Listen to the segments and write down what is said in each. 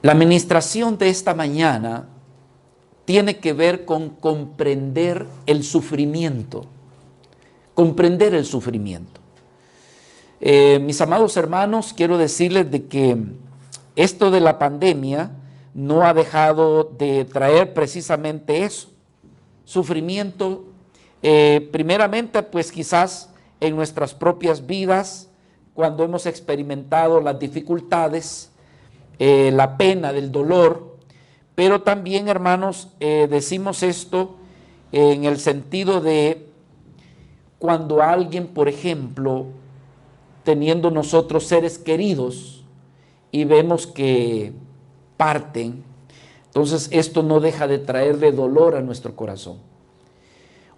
La ministración de esta mañana tiene que ver con comprender el sufrimiento. Comprender el sufrimiento. Mis amados hermanos, quiero decirles de que esto de la pandemia no ha dejado de traer precisamente eso, sufrimiento, primeramente pues quizás en nuestras propias vidas, cuando hemos experimentado las dificultades, la pena del dolor, pero también, hermanos, decimos esto en el sentido de cuando alguien, por ejemplo, teniendo nosotros seres queridos y vemos que parten, entonces esto no deja de traerle dolor a nuestro corazón.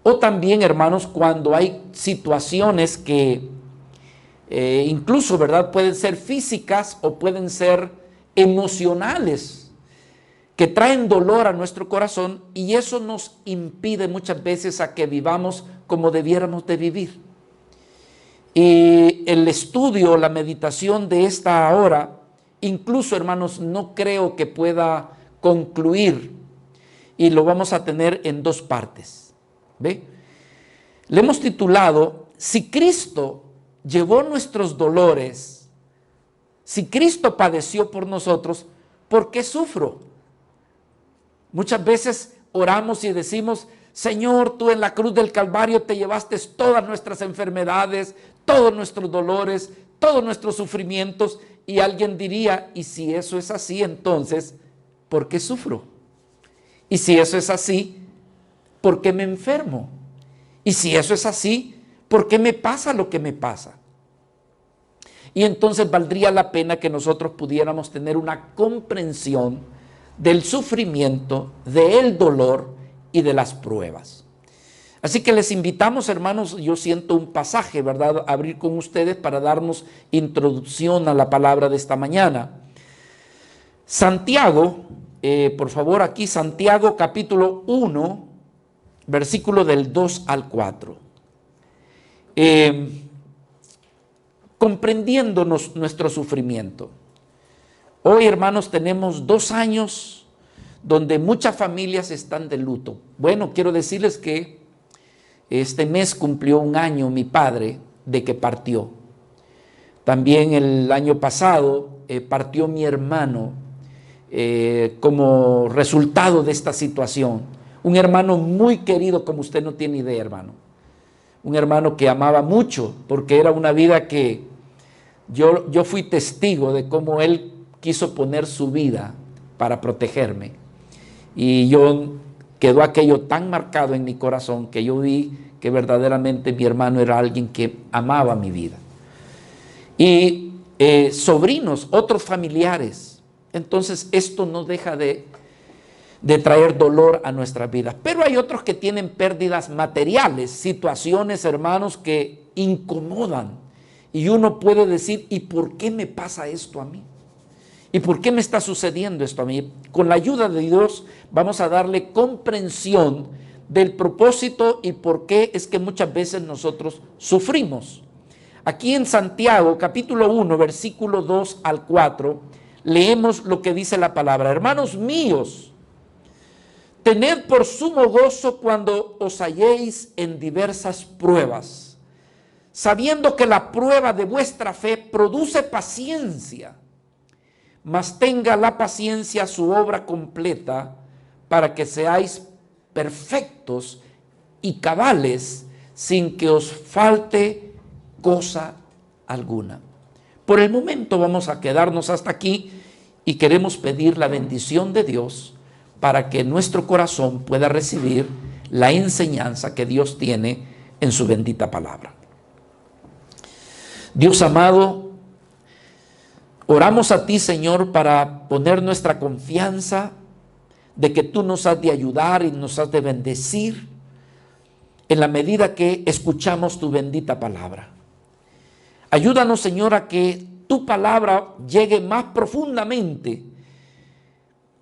O también, hermanos, cuando hay situaciones que incluso, ¿verdad?, pueden ser físicas o pueden ser emocionales, que traen dolor a nuestro corazón, y eso nos impide muchas veces a que vivamos como debiéramos de vivir. Y el estudio, la meditación de esta hora, incluso, hermanos, no creo que pueda concluir, y lo vamos a tener en dos partes. ¿Ve? Le hemos titulado: si Cristo llevó nuestros dolores, si Cristo padeció por nosotros, ¿por qué sufro? Muchas veces oramos y decimos: Señor, tú en la cruz del Calvario te llevaste todas nuestras enfermedades, todos nuestros dolores, todos nuestros sufrimientos. Y alguien diría: y si eso es así, entonces, ¿por qué sufro? Y si eso es así, ¿por qué me enfermo? Y si eso es así, ¿por qué me pasa lo que me pasa? Y entonces valdría la pena que nosotros pudiéramos tener una comprensión del sufrimiento, del dolor y de las pruebas. Así que les invitamos, hermanos, yo siento un pasaje, ¿verdad?, a abrir con ustedes para darnos introducción a la palabra de esta mañana. Santiago, por favor, aquí Santiago capítulo 1, versículo del 2 al 4. Comprendiéndonos nuestro sufrimiento. Hoy, hermanos, tenemos 2 años donde muchas familias están de luto. Bueno, quiero decirles que este mes cumplió 1 año mi padre de que partió. También el año pasado partió mi hermano como resultado de esta situación. Un hermano muy querido, como usted no tiene idea, hermano. Un hermano que amaba mucho, porque era una vida que yo fui testigo de cómo él quiso poner su vida para protegerme. Y quedó aquello tan marcado en mi corazón que yo vi que verdaderamente mi hermano era alguien que amaba mi vida. Y sobrinos, otros familiares. Entonces esto no deja de traer dolor a nuestras vidas. Pero hay otros que tienen pérdidas materiales, situaciones, hermanos, que incomodan. Y uno puede decir: ¿y por qué me pasa esto a mí? ¿Y por qué me está sucediendo esto a mí? Con la ayuda de Dios vamos a darle comprensión del propósito y por qué es que muchas veces nosotros sufrimos. Aquí en Santiago, capítulo 1, versículo 2 al 4, leemos lo que dice la palabra: hermanos míos, tened por sumo gozo cuando os halléis en diversas pruebas, sabiendo que la prueba de vuestra fe produce paciencia. Mas tenga la paciencia su obra completa, para que seáis perfectos y cabales, sin que os falte cosa alguna. Por el momento vamos a quedarnos hasta aquí y queremos pedir la bendición de Dios para que nuestro corazón pueda recibir la enseñanza que Dios tiene en su bendita palabra. Dios amado, oramos a ti, Señor, para poner nuestra confianza de que tú nos has de ayudar y nos has de bendecir en la medida que escuchamos tu bendita palabra. Ayúdanos, Señor, a que tu palabra llegue más profundamente,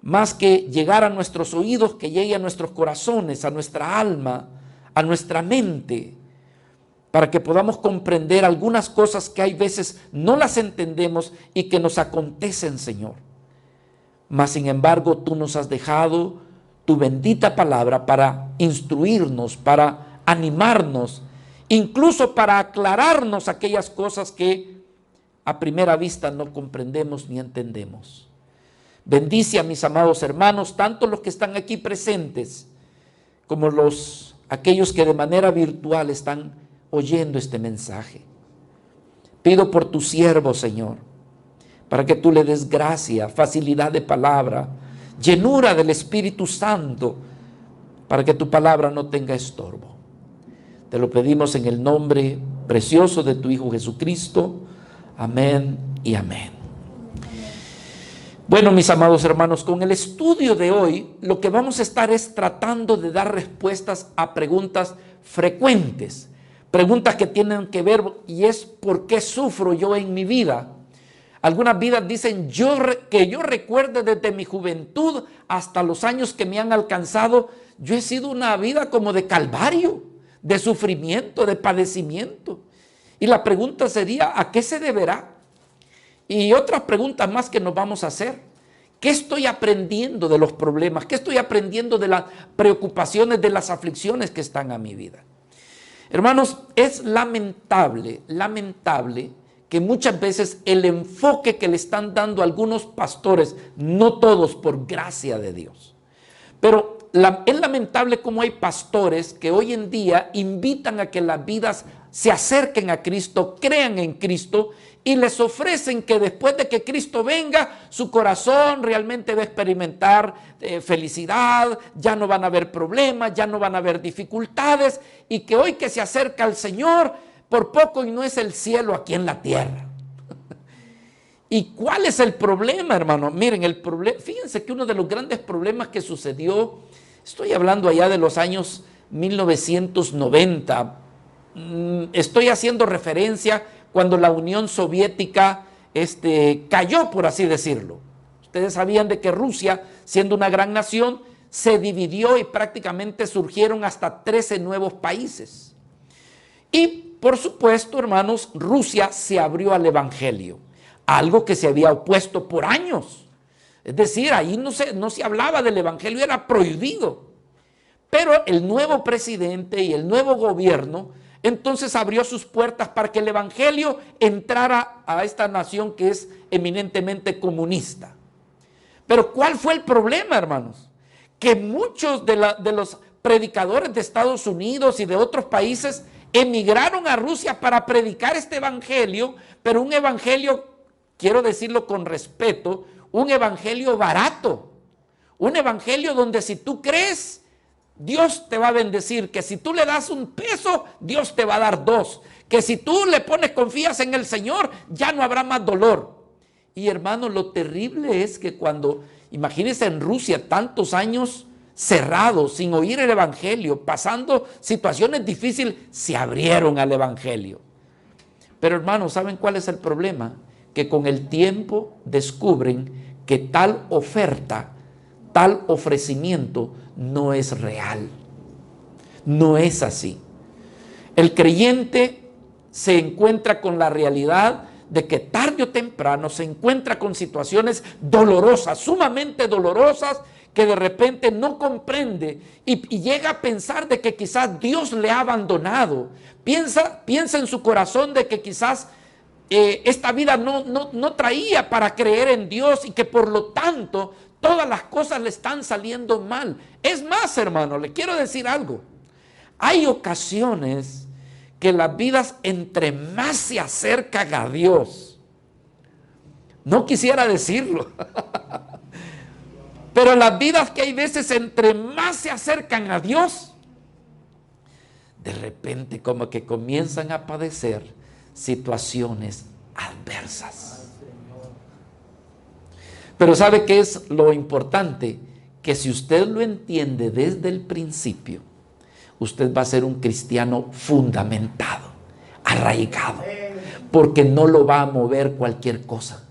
más que llegar a nuestros oídos, que llegue a nuestros corazones, a nuestra alma, a nuestra mente, para que podamos comprender algunas cosas que hay veces no las entendemos y que nos acontecen, Señor. mas sin embargo tú nos has dejado tu bendita palabra para instruirnos, para animarnos, incluso para aclararnos aquellas cosas que a primera vista no comprendemos ni entendemos. Bendice a mis amados hermanos, tanto los que están aquí presentes como aquellos que de manera virtual están oyendo este mensaje. Pido por tu siervo, Señor, para que tú le des gracia, facilidad de palabra, llenura del Espíritu Santo, para que tu palabra no tenga estorbo. Te lo pedimos en el nombre precioso de tu Hijo Jesucristo. Amén y amén. Bueno, mis amados hermanos, con el estudio de hoy, lo que vamos a estar es tratando de dar respuestas a preguntas frecuentes, preguntas que tienen que ver, y es ¿por qué sufro yo en mi vida? Algunas vidas dicen, que yo recuerde desde mi juventud hasta los años que me han alcanzado, yo he sido una vida como de calvario, de sufrimiento, de padecimiento. Y la pregunta sería, ¿a qué se deberá? Y otras preguntas más que nos vamos a hacer. ¿Qué estoy aprendiendo de los problemas? ¿Qué estoy aprendiendo de las preocupaciones, de las aflicciones que están a mi vida? Hermanos, es lamentable que muchas veces el enfoque que le están dando algunos pastores, no todos por gracia de Dios, pero es lamentable cómo hay pastores que hoy en día invitan a que las vidas se acerquen a Cristo, crean en Cristo y les ofrecen que después de que Cristo venga, su corazón realmente va a experimentar felicidad, ya no van a haber problemas, ya no van a haber dificultades, y que hoy que se acerca al Señor, por poco y no es el cielo aquí en la tierra. ¿Y cuál es el problema, hermano? Miren, fíjense que uno de los grandes problemas que sucedió, estoy hablando allá de los años 1990, estoy haciendo referencia cuando la Unión Soviética cayó, por así decirlo. Ustedes sabían de que Rusia, siendo una gran nación, se dividió y prácticamente surgieron hasta 13 nuevos países. Y por supuesto, hermanos, Rusia se abrió al evangelio, algo que se había opuesto por años. Es decir, ahí no se hablaba del evangelio, era prohibido. Pero el nuevo presidente y el nuevo gobierno entonces abrió sus puertas para que el evangelio entrara a esta nación que es eminentemente comunista. Pero ¿cuál fue el problema, hermanos? Que muchos de los predicadores de Estados Unidos y de otros países emigraron a Rusia para predicar este evangelio, pero un evangelio, quiero decirlo con respeto, un evangelio barato, un evangelio donde si tú crees, Dios te va a bendecir, que si tú le das un peso, Dios te va a dar dos, que si tú confías en el Señor, ya no habrá más dolor. Y hermano, lo terrible es que imagínense en Rusia tantos años cerrados, sin oír el evangelio, pasando situaciones difíciles, se abrieron al evangelio. Pero hermanos, ¿saben cuál es el problema? Que con el tiempo descubren que tal oferta, tal ofrecimiento no es real. No es así. El creyente se encuentra con la realidad de que tarde o temprano se encuentra con situaciones dolorosas, sumamente dolorosas, que de repente no comprende y llega a pensar de que quizás Dios le ha abandonado. Piensa en su corazón de que quizás esta vida no traía para creer en Dios y que por lo tanto todas las cosas le están saliendo mal. Es más, hermano, le quiero decir algo. Hay ocasiones que las vidas entre más se acercan a Dios, no quisiera decirlo, pero las vidas que hay veces entre más se acercan a Dios, de repente como que comienzan a padecer situaciones adversas. Pero ¿sabe qué es lo importante? Que si usted lo entiende desde el principio, usted va a ser un cristiano fundamentado, arraigado, porque no lo va a mover cualquier cosa,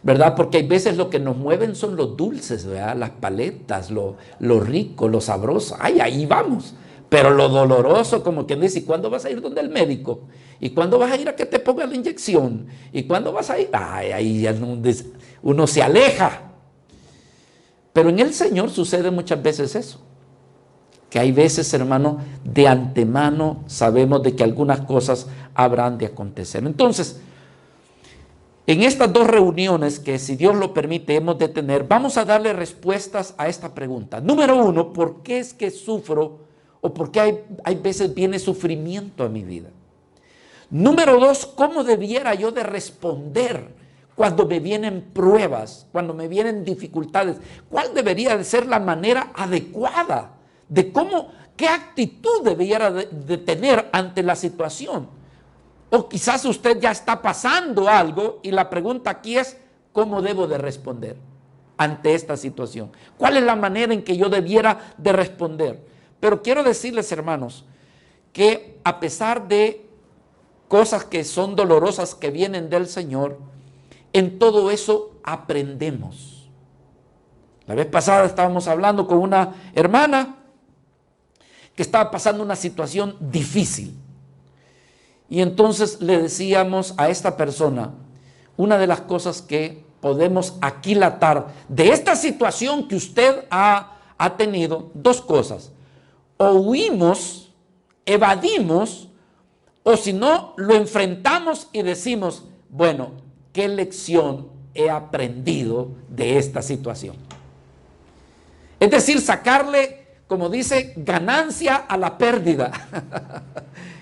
¿verdad? Porque hay veces lo que nos mueven son los dulces, ¿verdad? Las paletas, lo rico, lo sabroso. ¡Ay, ahí vamos! Pero lo doloroso, como quien dice, ¿y cuándo vas a ir donde el médico? ¿Y cuándo vas a ir a que te ponga la inyección? ¿Y cuándo vas a ir? ¡Ay, ahí ya uno se aleja! Pero en el Señor sucede muchas veces eso. Que hay veces, hermano, de antemano sabemos de que algunas cosas habrán de acontecer. Entonces, en estas dos reuniones que, si Dios lo permite, hemos de tener, vamos a darle respuestas a esta pregunta. Número uno, ¿por qué es que sufro o por qué hay veces viene sufrimiento a mi vida? Número dos, ¿cómo debiera yo de responder cuando me vienen pruebas, cuando me vienen dificultades? ¿Cuál debería de ser la manera adecuada de qué actitud debiera de tener ante la situación? O quizás usted ya está pasando algo y la pregunta aquí es, ¿cómo debo de responder ante esta situación? ¿Cuál es la manera en que yo debiera de responder? Pero quiero decirles, hermanos, que a pesar de cosas que son dolorosas que vienen del Señor, en todo eso aprendemos. La vez pasada estábamos hablando con una hermana que estaba pasando una situación difícil. Y entonces le decíamos a esta persona, una de las cosas que podemos aquilatar de esta situación que usted ha tenido, dos cosas. O huimos, evadimos, o si no, lo enfrentamos y decimos, bueno, ¿qué lección he aprendido de esta situación? Es decir, sacarle, como dice, ganancia a la pérdida.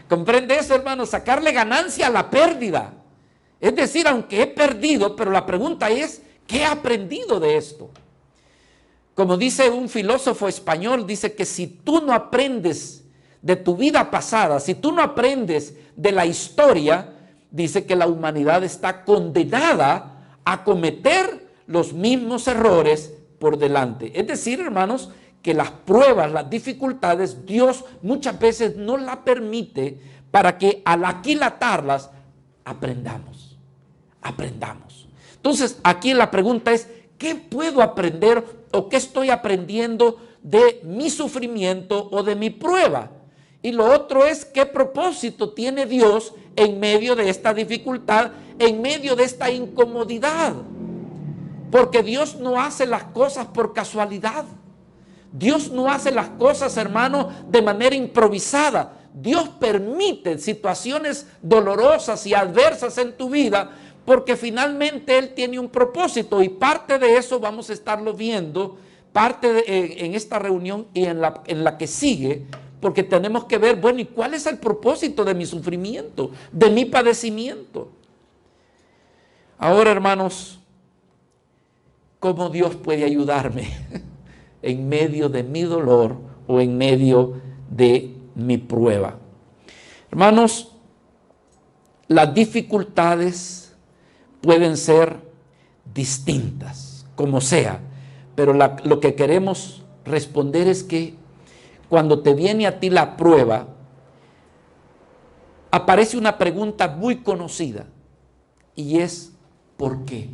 ¿Comprende eso, hermano? Sacarle ganancia a la pérdida. Es decir, aunque he perdido, pero la pregunta es, ¿qué he aprendido de esto? Como dice un filósofo español, dice que si tú no aprendes de tu vida pasada, si tú no aprendes de la historia, dice que la humanidad está condenada a cometer los mismos errores por delante. Es decir, hermanos, que las pruebas, las dificultades, Dios muchas veces no las permite para que al aquilatarlas aprendamos. Entonces, aquí la pregunta es, ¿qué puedo aprender o qué estoy aprendiendo de mi sufrimiento o de mi prueba? Y lo otro es, ¿qué propósito tiene Dios en medio de esta dificultad, en medio de esta incomodidad? Porque Dios no hace las cosas por casualidad. Dios no hace las cosas, hermano, de manera improvisada. Dios permite situaciones dolorosas y adversas en tu vida porque finalmente Él tiene un propósito y parte de eso vamos a estarlo viendo, en esta reunión y en la que sigue, porque tenemos que ver, bueno, ¿y cuál es el propósito de mi sufrimiento, de mi padecimiento? Ahora, hermanos, ¿cómo Dios puede ayudarme en medio de mi dolor o en medio de mi prueba? Hermanos, las dificultades pueden ser distintas, como sea, pero lo que queremos responder es que cuando te viene a ti la prueba, aparece una pregunta muy conocida y es ¿por qué?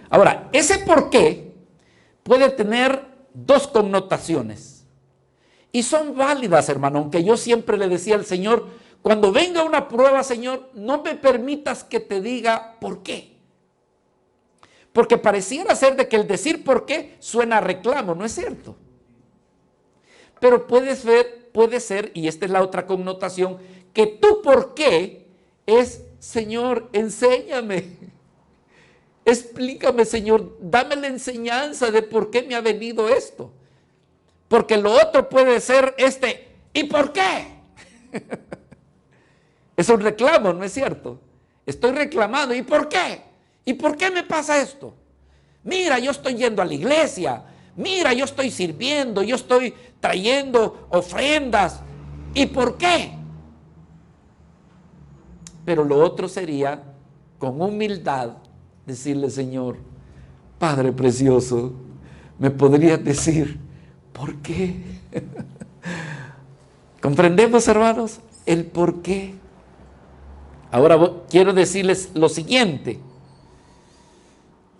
Ahora, ese por qué puede tener dos connotaciones y son válidas, hermano, aunque yo siempre le decía al Señor, cuando venga una prueba, Señor, no me permitas que te diga por qué. Porque pareciera ser de que el decir por qué suena a reclamo, ¿no es cierto? Pero puede ser, y esta es la otra connotación, que tu por qué es, Señor, enséñame. Explícame, Señor, dame la enseñanza de por qué me ha venido esto. Porque lo otro puede ser ¿y por qué? Es un reclamo, ¿no es cierto? Estoy reclamando, ¿y por qué? ¿Y por qué me pasa esto? Mira, yo estoy yendo a la iglesia. Mira, yo estoy sirviendo, yo estoy trayendo ofrendas. ¿Y por qué? Pero lo otro sería, con humildad, decirle, Señor, Padre precioso, ¿me podrías decir por qué? ¿Comprendemos, hermanos? El por qué. Ahora quiero decirles lo siguiente.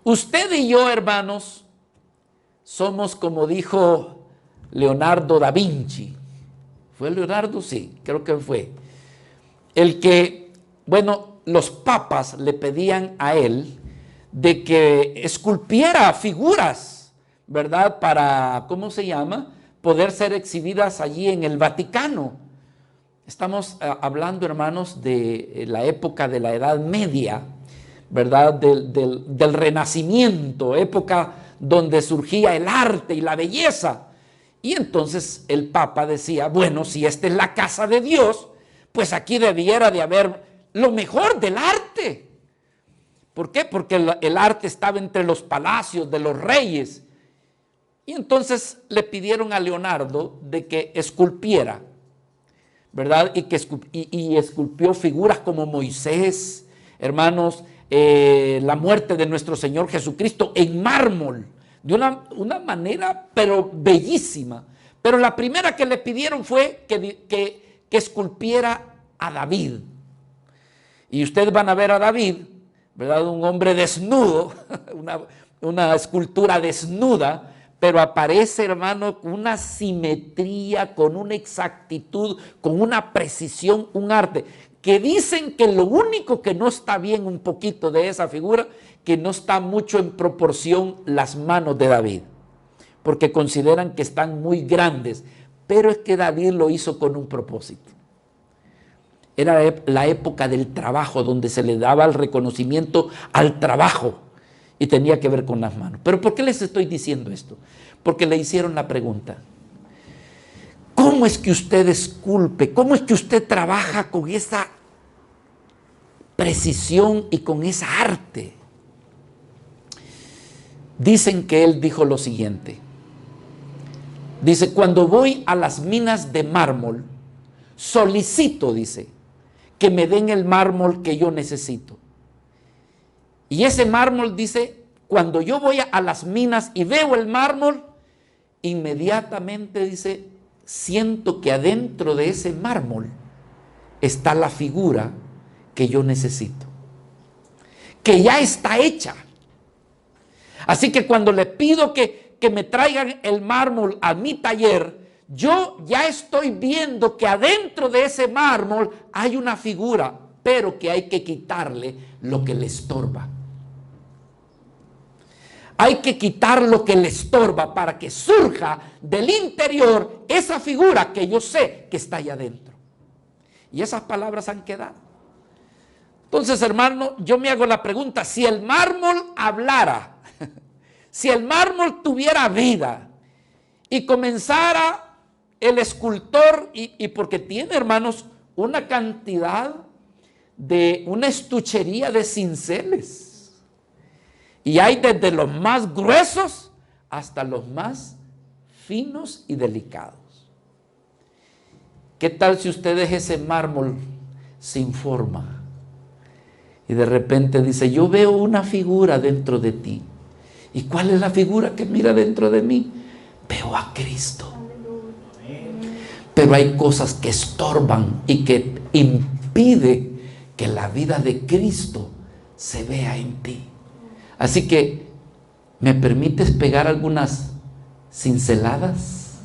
Usted y yo, hermanos, somos como dijo Leonardo da Vinci. ¿Fue Leonardo? Sí, creo que fue. El que, bueno, los papas le pedían a él de que esculpiera figuras, ¿verdad? Para, ¿cómo se llama? Poder ser exhibidas allí en el Vaticano. Estamos hablando, hermanos, de la época de la Edad Media, ¿verdad? Del Renacimiento, época donde surgía el arte y la belleza. Y entonces el Papa decía, bueno, si esta es la casa de Dios, pues aquí debiera de haber lo mejor del arte. ¿Por qué? Porque el arte estaba entre los palacios de los reyes. Y entonces le pidieron a Leonardo de que esculpiera, ¿verdad? Y esculpió figuras como Moisés, hermanos, la muerte de nuestro Señor Jesucristo en mármol, de una manera pero bellísima. Pero la primera que le pidieron fue que esculpiera a David. Y ustedes van a ver a David, ¿verdad? Un hombre desnudo, una escultura desnuda, pero aparece, hermano, con una simetría, con una exactitud, con una precisión, un arte, que dicen que lo único que no está bien un poquito de esa figura, que no está mucho en proporción las manos de David, porque consideran que están muy grandes, pero es que David lo hizo con un propósito. Era la época del trabajo, donde se le daba el reconocimiento al trabajo y tenía que ver con las manos. ¿Pero por qué les estoy diciendo esto? Porque le hicieron la pregunta: ¿cómo es que usted esculpe? ¿Cómo es que usted trabaja con esa precisión y con esa arte? Dicen que él dijo lo siguiente. Dice, cuando voy a las minas de mármol, solicito, dice, que me den el mármol que yo necesito. Y ese mármol, dice, cuando yo voy a las minas y veo el mármol, inmediatamente, dice, siento que adentro de ese mármol está la figura que yo necesito, que ya está hecha. Así que cuando le pido que me traigan el mármol a mi taller, yo ya estoy viendo que adentro de ese mármol hay una figura, pero que hay que quitarle lo que le estorba. Hay que quitar lo que le estorba para que surja del interior esa figura que yo sé que está allá adentro. Y esas palabras han quedado. Entonces, hermano, yo me hago la pregunta, si el mármol hablara, si el mármol tuviera vida y comenzara el escultor, y porque tiene, hermanos, una cantidad de una estuchería de cinceles, y hay desde los más gruesos hasta los más finos y delicados. ¿Qué tal si usted deja ese mármol sin forma y de repente dice, yo veo una figura dentro de ti? ¿Y cuál es la figura que mira dentro de mí? Veo a Cristo. Pero hay cosas que estorban y que impide que la vida de Cristo se vea en ti. Así que, ¿me permites pegar algunas cinceladas?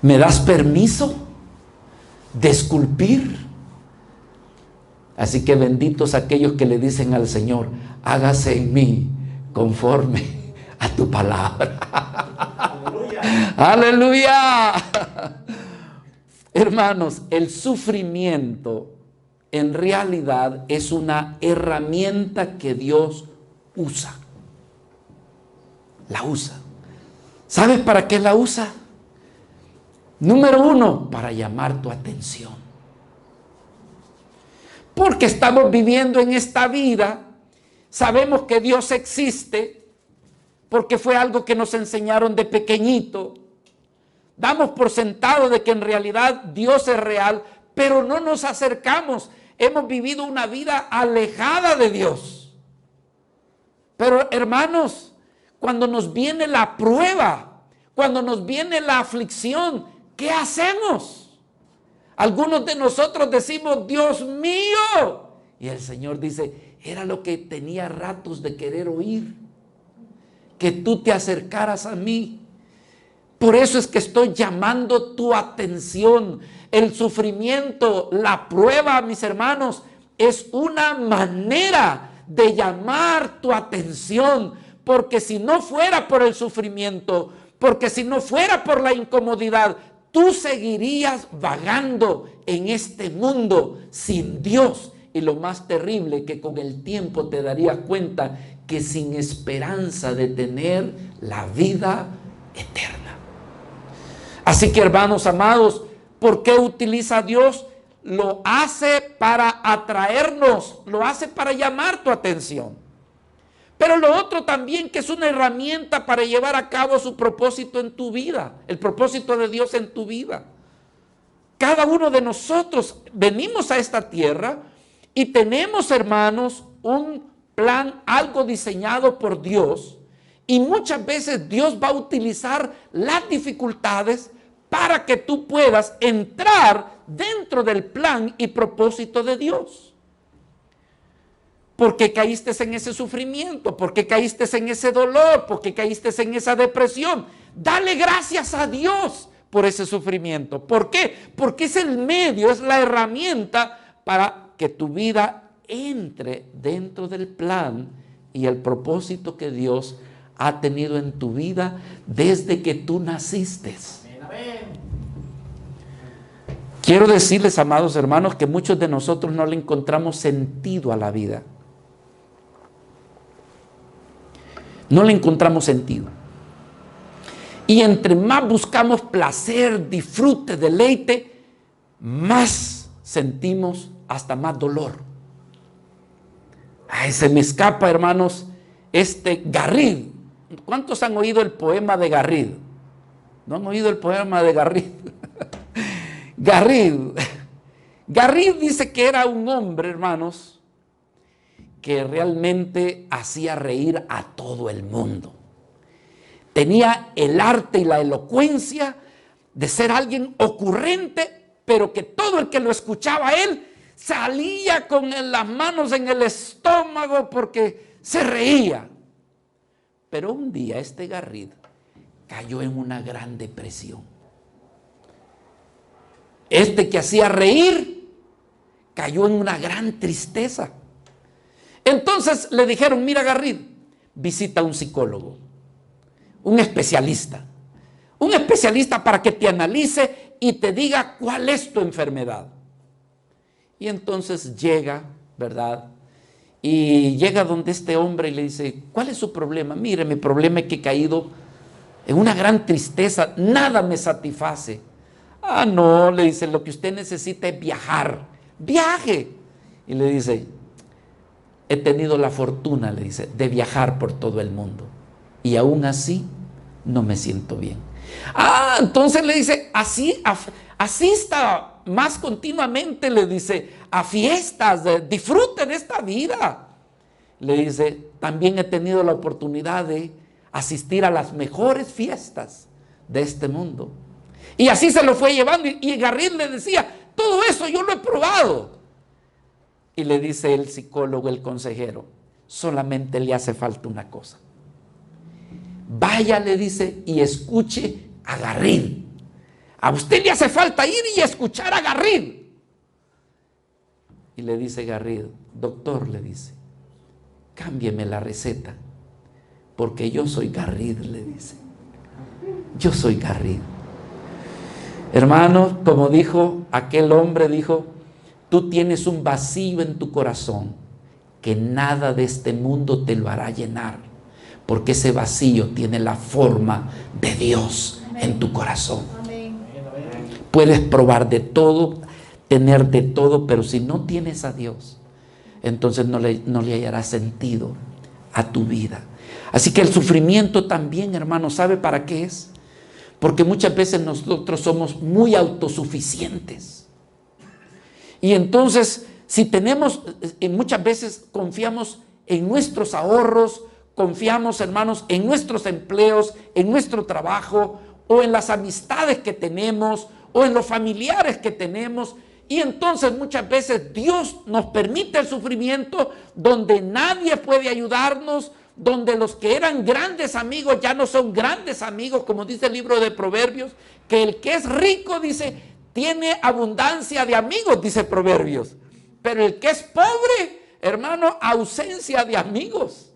¿Me das permiso de esculpir? Así que benditos aquellos que le dicen al Señor, hágase en mí conforme a tu palabra. ¡Aleluya! Hermanos, el sufrimiento en realidad es una herramienta que Dios usa. La usa. ¿Sabes para qué la usa? Número uno, para llamar tu atención. Porque estamos viviendo en esta vida, sabemos que Dios existe, porque fue algo que nos enseñaron de pequeñito. Damos por sentado de que en realidad Dios es real, pero no nos acercamos. Hemos vivido una vida alejada de Dios. Pero hermanos, cuando nos viene la prueba, cuando nos viene la aflicción, ¿qué hacemos? Algunos de nosotros decimos, Dios mío. Y el Señor dice, era lo que tenía ratos de querer oír. Que tú te acercaras a mí. Por eso es que estoy llamando tu atención. El sufrimiento, la prueba, mis hermanos, es una manera de llamar tu atención, porque si no fuera por el sufrimiento, porque si no fuera por la incomodidad, tú seguirías vagando en este mundo sin Dios. Y lo más terrible, que con el tiempo te darías cuenta que sin esperanza de tener la vida eterna. Así que, hermanos amados, ¿por qué utiliza Dios? Lo hace para atraernos, lo hace para llamar tu atención. Pero lo otro también, que es una herramienta para llevar a cabo su propósito en tu vida, el propósito de Dios en tu vida. Cada uno de nosotros venimos a esta tierra y tenemos, hermanos, un plan, algo diseñado por Dios, y muchas veces Dios va a utilizar las dificultades para que tú puedas entrar dentro del plan y propósito de Dios. ¿Por qué caíste en ese sufrimiento? ¿Por qué caíste en ese dolor? ¿Por qué caíste en esa depresión? Dale gracias a Dios por ese sufrimiento. ¿Por qué? Porque es el medio, es la herramienta para que tu vida entre dentro del plan y el propósito que Dios ha tenido en tu vida desde que tú naciste. Quiero decirles, amados hermanos, que muchos de nosotros no le encontramos sentido a la vida. No le encontramos sentido. Y entre más buscamos placer, disfrute, deleite, más sentimos hasta más dolor. Ay, se me escapa, hermanos, Garrido. ¿Cuántos han oído el poema de Garrido? ¿No han oído el poema de Garrido? Garrido dice que era un hombre, hermanos, que realmente hacía reír a todo el mundo. Tenía el arte y la elocuencia de ser alguien ocurrente, pero que todo el que lo escuchaba a él salía con las manos en el estómago porque se reía. Pero un día Garrido cayó en una gran depresión. Que hacía reír cayó en una gran tristeza. Entonces le dijeron: mira, Garrido, visita a un psicólogo, un especialista para que te analice y te diga cuál es tu enfermedad. Y entonces llega, ¿verdad? Y llega donde este hombre y le dice: ¿cuál es su problema? Mire, mi problema es que he caído en una gran tristeza, nada me satisface. Ah, no, le dice, lo que usted necesita es viajar. Viaje. Y le dice: he tenido la fortuna, le dice, de viajar por todo el mundo. Y aún así no me siento bien. Ah, entonces le dice: asista más continuamente, le dice, a fiestas, disfruten esta vida. Le dice: también he tenido la oportunidad de asistir a las mejores fiestas de este mundo. Y así se lo fue llevando, y Garrido le decía: todo eso yo lo he probado. Y le dice el psicólogo, el consejero: solamente le hace falta una cosa. Vaya, le dice, y escuche a Garrido. A usted le hace falta ir y escuchar a Garrido. Y le dice Garrido: doctor, le dice, cámbieme la receta, porque yo soy Garrido, le dice. Yo soy Garrido. Hermanos, como dijo aquel hombre, dijo: tú tienes un vacío en tu corazón que nada de este mundo te lo hará llenar, porque ese vacío tiene la forma de Dios en tu corazón. Puedes probar de todo, tener de todo, pero si no tienes a Dios, entonces no le hallarás sentido a tu vida. Así que el sufrimiento también, hermano, ¿sabe para qué es? Porque muchas veces nosotros somos muy autosuficientes. Y entonces, si tenemos, muchas veces confiamos en nuestros ahorros, confiamos, hermanos, en nuestros empleos, en nuestro trabajo, o en las amistades que tenemos, o en los familiares que tenemos. Y entonces muchas veces Dios nos permite el sufrimiento donde nadie puede ayudarnos, donde los que eran grandes amigos ya no son grandes amigos, como dice el libro de Proverbios, que el que es rico, dice, tiene abundancia de amigos, dice Proverbios, pero el que es pobre hermano, ausencia de amigos.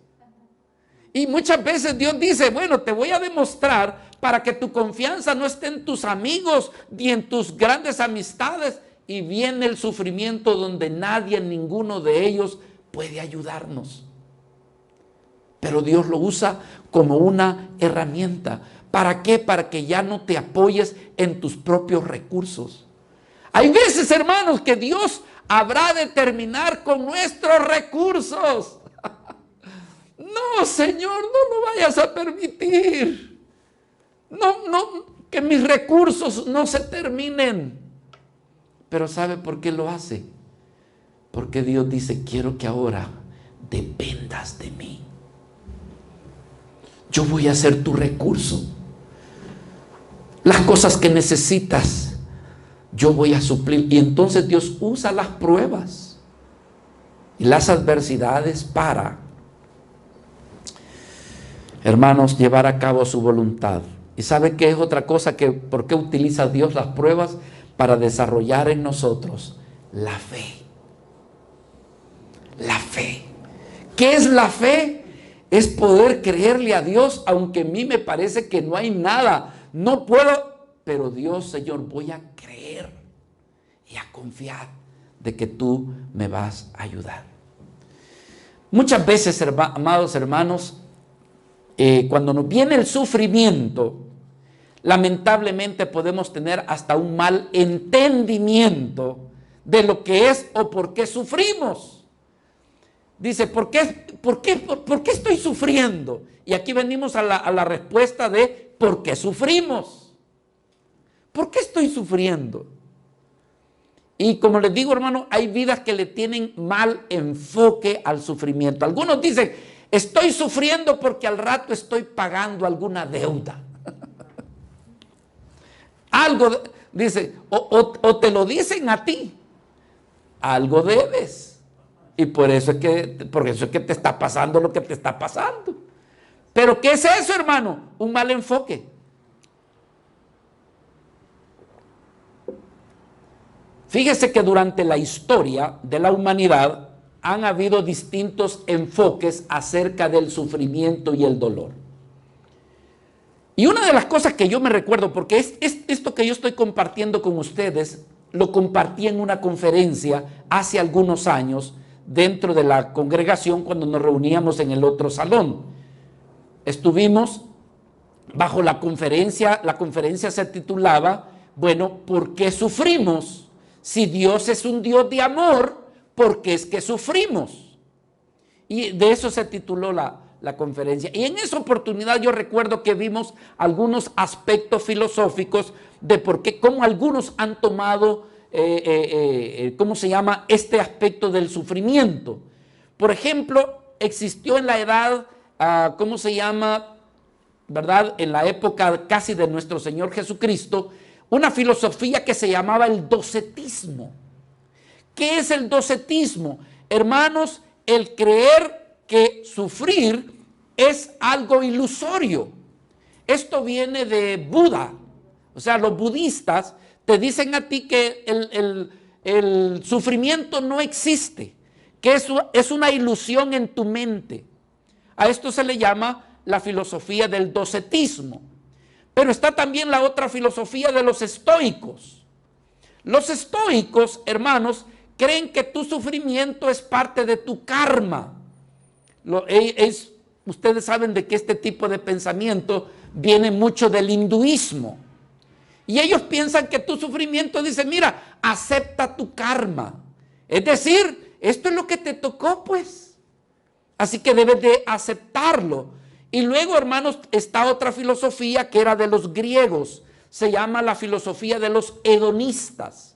Y muchas veces Dios dice, bueno, te voy a demostrar para que tu confianza no esté en tus amigos ni en tus grandes amistades. Y viene el sufrimiento donde nadie, ninguno de ellos puede ayudarnos. Pero Dios lo usa como una herramienta. ¿Para qué? Para que ya no te apoyes en tus propios recursos. Hay veces, hermanos, que Dios habrá de terminar con nuestros recursos. No, Señor, no lo vayas a permitir. No, que mis recursos no se terminen. Pero ¿sabe por qué lo hace? Porque Dios dice, quiero que ahora dependas de mí. Yo voy a ser tu recurso. Las cosas que necesitas, yo voy a suplir. Y entonces Dios usa las pruebas y las adversidades para, hermanos, llevar a cabo su voluntad. ¿Y sabe qué es otra cosa? ¿Por qué utiliza Dios las pruebas? Para desarrollar en nosotros la fe. La fe. ¿Qué es la fe? Es poder creerle a Dios, aunque a mí me parece que no hay nada. No puedo, pero Dios, Señor, voy a creer y a confiar de que tú me vas a ayudar. Muchas veces, amados hermanos, cuando nos viene el sufrimiento, lamentablemente podemos tener hasta un mal entendimiento de lo que es o por qué sufrimos. Dice, ¿por qué estoy sufriendo? Y aquí venimos a la respuesta de ¿por qué sufrimos? ¿Por qué estoy sufriendo? Y como les digo, hermano, hay vidas que le tienen mal enfoque al sufrimiento. Algunos dicen, estoy sufriendo porque al rato estoy pagando alguna deuda. Algo, dice, o te lo dicen a ti, algo debes. Y por eso es que te está pasando lo que te está pasando. Pero ¿qué es eso, hermano? Un mal enfoque. Fíjese que durante la historia de la humanidad han habido distintos enfoques acerca del sufrimiento y el dolor. Y una de las cosas que yo me recuerdo, porque es esto que yo estoy compartiendo con ustedes, lo compartí en una conferencia hace algunos años dentro de la congregación cuando nos reuníamos en el otro salón. Estuvimos bajo la conferencia se titulaba, bueno, ¿por qué sufrimos? Si Dios es un Dios de amor, ¿por qué es que sufrimos? Y de eso se tituló la conferencia. Y en esa oportunidad yo recuerdo que vimos algunos aspectos filosóficos de por qué, cómo algunos han tomado, ¿cómo se llama? Este aspecto del sufrimiento. Por ejemplo, existió en la edad, ¿cómo se llama? ¿Verdad? En la época casi de nuestro Señor Jesucristo, una filosofía que se llamaba el docetismo. ¿Qué es el docetismo? Hermanos, el creer que sufrir es algo ilusorio. Esto viene de Buda. O sea, los budistas te dicen a ti que el sufrimiento no existe, que es una ilusión en tu mente. A esto se le llama la filosofía del docetismo. Pero está también la otra filosofía de los estoicos. Los estoicos, hermanos, creen que tu sufrimiento es parte de tu karma. Ustedes saben de que este tipo de pensamiento viene mucho del hinduismo. Y ellos piensan que tu sufrimiento, dice, mira, acepta tu karma. Es decir, esto es lo que te tocó, pues. Así que debes de aceptarlo. Y luego, hermanos, está otra filosofía que era de los griegos. Se llama la filosofía de los hedonistas,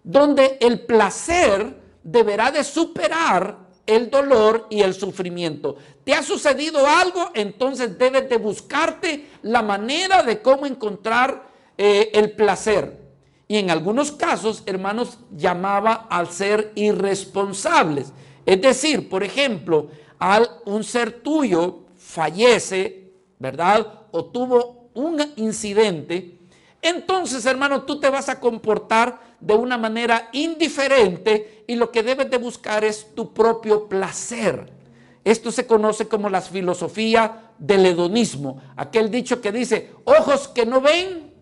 donde el placer deberá de superar el dolor y el sufrimiento. ¿Te ha sucedido algo? Entonces debes de buscarte la manera de cómo encontrar el placer. Y en algunos casos, hermanos, llamaba al ser irresponsables. Es decir, por ejemplo, un ser tuyo fallece, ¿verdad? O tuvo un incidente, entonces, hermano, tú te vas a comportar de una manera indiferente y lo que debes de buscar es tu propio placer. Esto se conoce como la filosofía del hedonismo, aquel dicho que dice, ojos que no ven,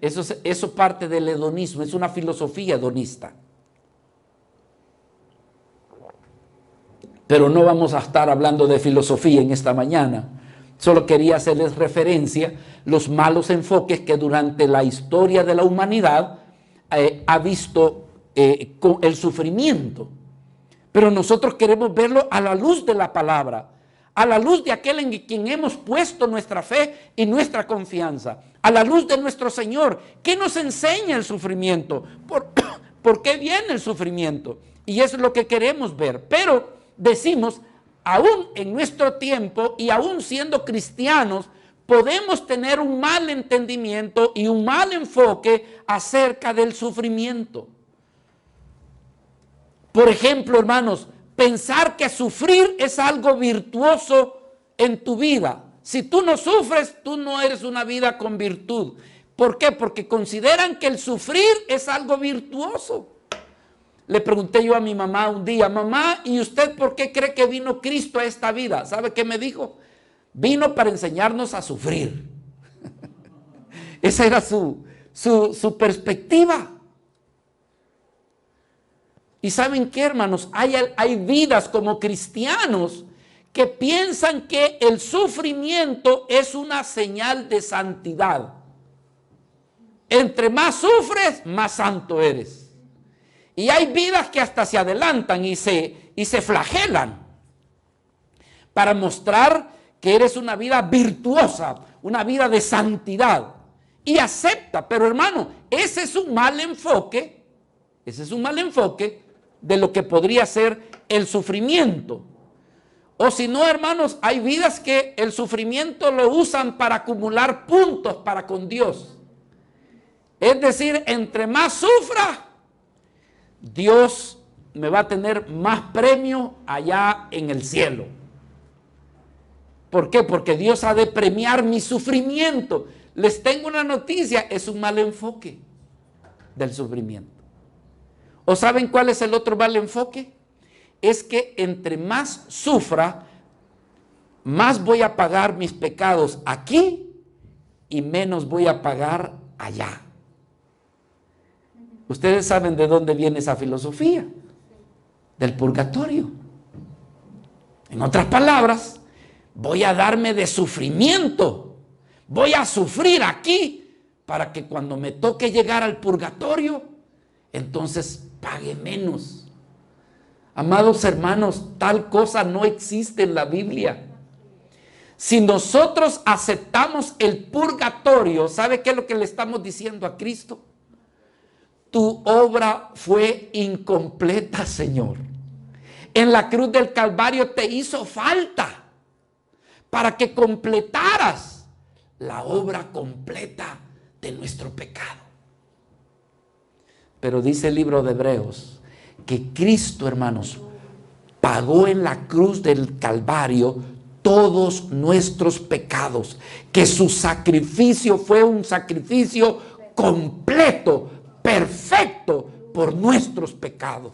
eso parte del hedonismo, es una filosofía hedonista. Pero no vamos a estar hablando de filosofía en esta mañana. Solo quería hacerles referencia los malos enfoques que durante la historia de la humanidad ha visto con el sufrimiento. Pero nosotros queremos verlo a la luz de la palabra, a la luz de aquel en quien hemos puesto nuestra fe y nuestra confianza, a la luz de nuestro Señor. ¿Qué nos enseña el sufrimiento? ¿Por qué viene el sufrimiento? Y eso es lo que queremos ver. Pero decimos, aún en nuestro tiempo y aún siendo cristianos, podemos tener un mal entendimiento y un mal enfoque acerca del sufrimiento. Por ejemplo, hermanos, pensar que sufrir es algo virtuoso en tu vida. Si tú no sufres, tú no eres una vida con virtud. ¿Por qué? Porque consideran que el sufrir es algo virtuoso. Le pregunté yo a mi mamá un día, mamá, ¿y usted por qué cree que vino Cristo a esta vida? ¿Sabe qué me dijo? Vino para enseñarnos a sufrir. Esa era su perspectiva. Y ¿saben qué, hermanos? Hay vidas como cristianos que piensan que el sufrimiento es una señal de santidad. Entre más sufres, más santo eres. Y hay vidas que hasta se adelantan y se flagelan para mostrar que eres una vida virtuosa, una vida de santidad. Y acepta, pero hermano, ese es un mal enfoque. Ese es un mal enfoque de lo que podría ser el sufrimiento. O si no, hermanos, hay vidas que el sufrimiento lo usan para acumular puntos para con Dios. Es decir, entre más sufra, Dios me va a tener más premio allá en el cielo. ¿Por qué? Porque Dios ha de premiar mi sufrimiento. Les tengo una noticia, es un mal enfoque del sufrimiento. ¿O saben cuál es el otro mal enfoque? Es que entre más sufra, más voy a pagar mis pecados aquí y menos voy a pagar allá. Ustedes saben de dónde viene esa filosofía, del purgatorio. En otras palabras, voy a darme de sufrimiento, voy a sufrir aquí para que cuando me toque llegar al purgatorio, entonces pague menos. Amados hermanos, tal cosa no existe en la Biblia. Si nosotros aceptamos el purgatorio, ¿sabe qué es lo que le estamos diciendo a Cristo? Tu obra fue incompleta, Señor. En la cruz del Calvario te hizo falta para que completaras la obra completa de nuestro pecado. Pero dice el libro de Hebreos que Cristo, hermanos, pagó en la cruz del Calvario todos nuestros pecados, que su sacrificio fue un sacrificio completo, perfecto por nuestros pecados.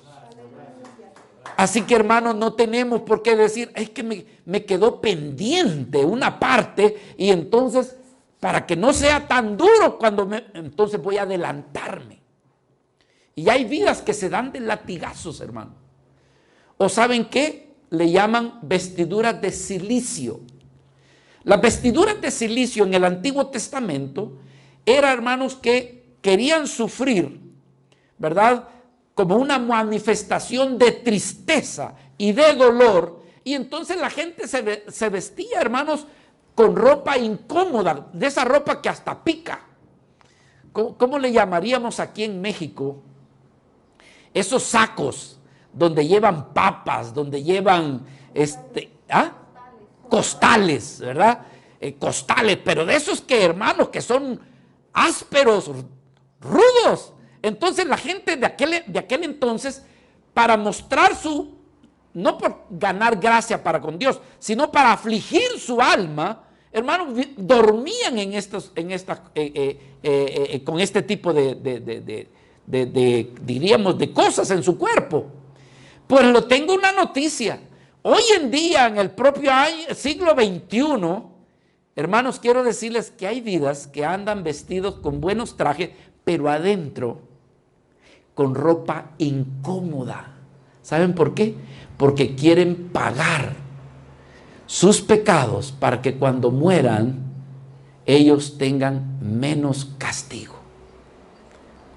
Así que, hermanos, no tenemos por qué decir, es que me quedó pendiente una parte y entonces, para que no sea tan duro entonces voy a adelantarme. Y hay vidas que se dan de latigazos, hermano. ¿O saben qué? Le llaman vestiduras de silicio. Las vestiduras de silicio en el Antiguo Testamento eran, hermanos, que querían sufrir, ¿verdad?, como una manifestación de tristeza y de dolor. Y entonces la gente se vestía, hermanos, con ropa incómoda, de esa ropa que hasta pica. ¿Cómo le llamaríamos aquí en México? Esos sacos donde llevan papas, donde llevan costales, ¿verdad? Costales, pero de esos que, hermanos, que son ásperos, rudos. Entonces la gente de aquel entonces, para mostrar no por ganar gracia para con Dios, sino para afligir su alma, hermanos, dormían con este tipo diríamos, de cosas en su cuerpo. Pues lo tengo una noticia. Hoy en día, en el propio siglo XXI, hermanos, quiero decirles que hay vidas que andan vestidos con buenos trajes, pero adentro con ropa incómoda. ¿Saben por qué? Porque quieren pagar sus pecados para que cuando mueran ellos tengan menos castigo.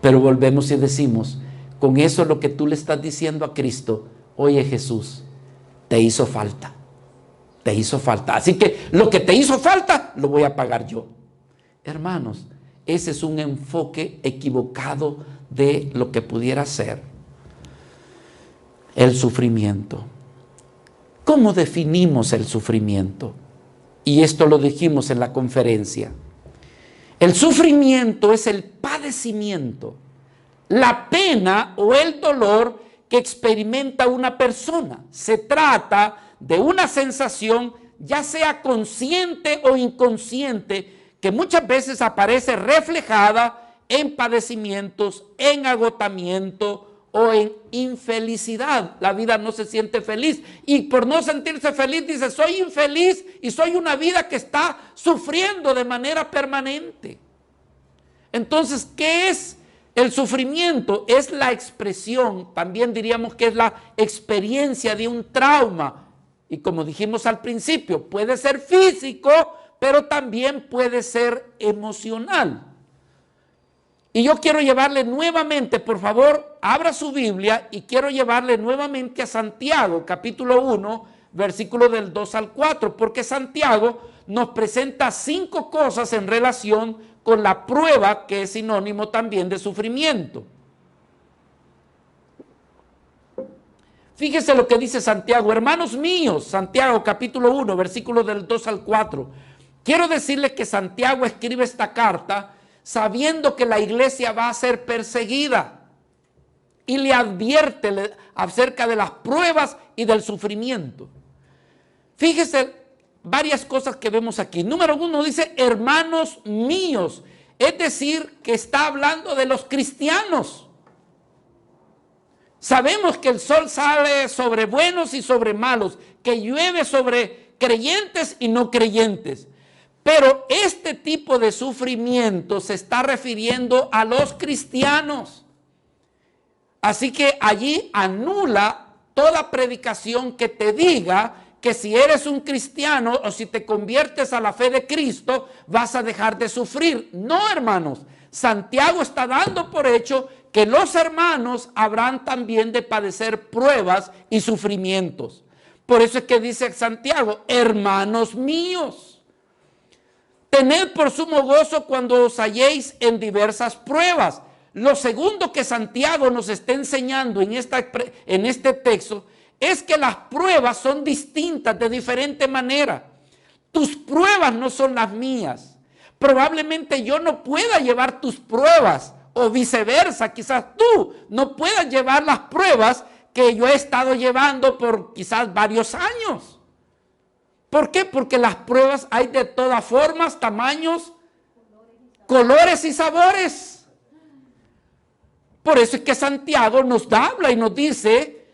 Pero volvemos y decimos, con eso lo que tú le estás diciendo a Cristo, oye Jesús, te hizo falta. Te hizo falta. Así que lo que te hizo falta, lo voy a pagar yo. Hermanos, ese es un enfoque equivocado de lo que pudiera ser el sufrimiento. ¿Cómo definimos el sufrimiento? Y esto lo dijimos en la conferencia. El sufrimiento es el padecimiento, la pena o el dolor que experimenta una persona. Se trata de una sensación, ya sea consciente o inconsciente, que muchas veces aparece reflejada en padecimientos, en agotamiento o en infelicidad. La vida no se siente feliz y por no sentirse feliz dice, soy infeliz y soy una vida que está sufriendo de manera permanente. Entonces, ¿qué es el sufrimiento? Es la expresión, también diríamos que es la experiencia de un trauma. Y como dijimos al principio, puede ser físico, pero también puede ser emocional. Y yo quiero llevarle nuevamente, por favor, abra su Biblia y quiero llevarle nuevamente a Santiago, capítulo 1, versículo del 2 al 4, porque Santiago nos presenta 5 cosas en relación con la prueba, que es sinónimo también de sufrimiento. Fíjese lo que dice Santiago, hermanos míos, Santiago capítulo 1, versículo del 2 al 4. Quiero decirles que Santiago escribe esta carta sabiendo que la iglesia va a ser perseguida y le advierte acerca de las pruebas y del sufrimiento. Fíjese varias cosas que vemos aquí. Número 1 dice, hermanos míos, es decir, que está hablando de los cristianos. Sabemos que el sol sale sobre buenos y sobre malos, que llueve sobre creyentes y no creyentes. Pero este tipo de sufrimiento se está refiriendo a los cristianos. Así que allí anula toda predicación que te diga que si eres un cristiano o si te conviertes a la fe de Cristo vas a dejar de sufrir. No, hermanos. Santiago está dando por hecho que los hermanos habrán también de padecer pruebas y sufrimientos. Por eso es que dice Santiago, hermanos míos, tened por sumo gozo cuando os halléis en diversas pruebas. Lo segundo que Santiago nos está enseñando en este texto es que las pruebas son distintas de diferente manera. Tus pruebas no son las mías. Probablemente yo no pueda llevar tus pruebas o viceversa. Quizás tú no puedas llevar las pruebas que yo he estado llevando por quizás varios años. ¿Por qué? Porque las pruebas hay de todas formas, tamaños, colores y sabores. Por eso es que Santiago nos habla y nos dice,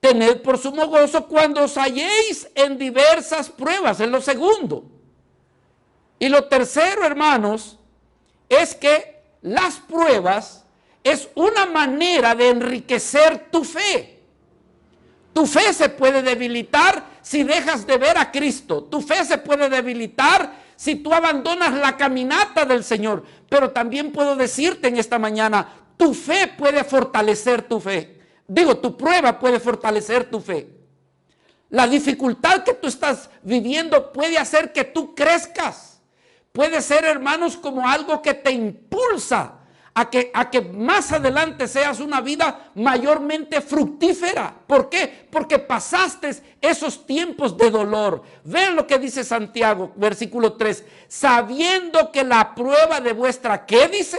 tened por sumo gozo cuando os halléis en diversas pruebas, es lo segundo. Y lo tercero, hermanos, es que las pruebas es una manera de enriquecer tu fe. Tu fe se puede debilitar si dejas de ver a Cristo. Tu fe se puede debilitar si tú abandonas la caminata del Señor. Pero también puedo decirte en esta mañana, tu fe puede fortalecer tu fe. Tu prueba puede fortalecer tu fe. La dificultad que tú estás viviendo puede hacer que tú crezcas. Puede ser, hermanos, como algo que te impulsa a que más adelante seas una vida mayormente fructífera. ¿Por qué? Porque pasaste esos tiempos de dolor. Vean lo que dice Santiago, versículo 3. Sabiendo que la prueba de vuestra, ¿qué dice?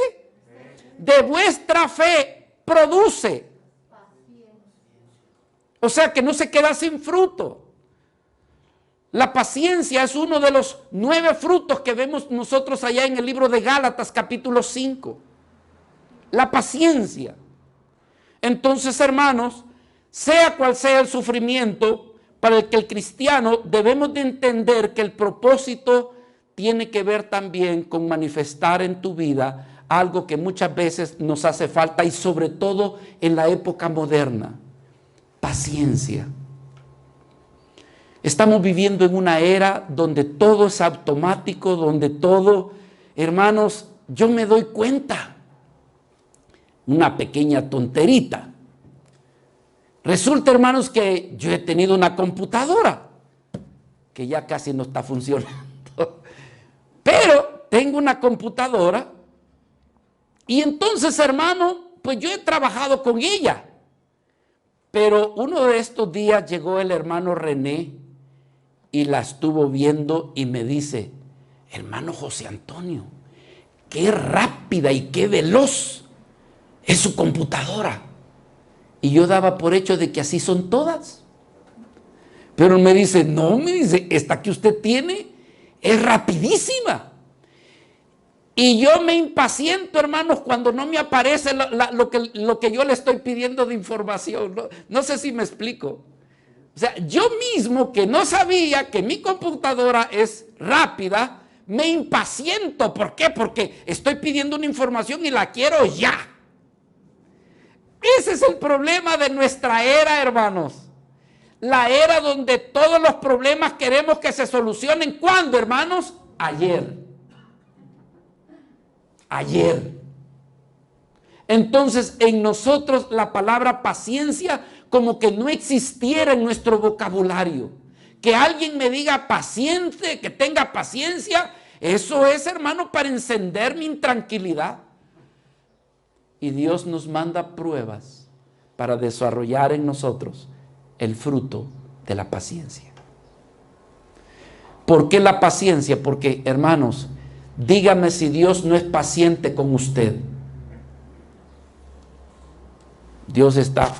De vuestra fe produce. O sea, que no se queda sin fruto. La paciencia es uno de los 9 frutos que vemos nosotros allá en el libro de Gálatas capítulo 5. La paciencia. Entonces, hermanos, sea cual sea el sufrimiento, para el que el cristiano debemos de entender que el propósito tiene que ver también con manifestar en tu vida algo que muchas veces nos hace falta y sobre todo en la época moderna: paciencia. Estamos viviendo en una era donde todo es automático, donde todo, hermanos, yo me doy cuenta, una pequeña tonterita. Resulta, hermanos, que yo he tenido una computadora que ya casi no está funcionando, pero tengo una computadora y entonces, hermano, pues yo he trabajado con ella. Pero uno de estos días llegó el hermano René y la estuvo viendo y me dice: hermano José Antonio, qué rápida y qué veloz es su computadora. Y yo daba por hecho de que así son todas. Pero me dice: no, me dice, esta que usted tiene es rapidísima. Y yo me impaciento, hermanos, cuando no me aparece lo que yo le estoy pidiendo de información. No sé si me explico. O sea, yo mismo, que no sabía que mi computadora es rápida, me impaciento. ¿Por qué? Porque estoy pidiendo una información y la quiero ya. Ese es el problema de nuestra era, hermanos. La era donde todos los problemas queremos que se solucionen. ¿Cuándo, hermanos? Ayer. Ayer. Entonces, en nosotros la palabra paciencia como que no existiera en nuestro vocabulario. Que alguien me diga paciente, que tenga paciencia, eso es, hermano, para encender mi intranquilidad. Y Dios nos manda pruebas para desarrollar en nosotros el fruto de la paciencia. ¿Por qué la paciencia? Porque, hermanos, dígame si Dios no es paciente con usted. Dios está: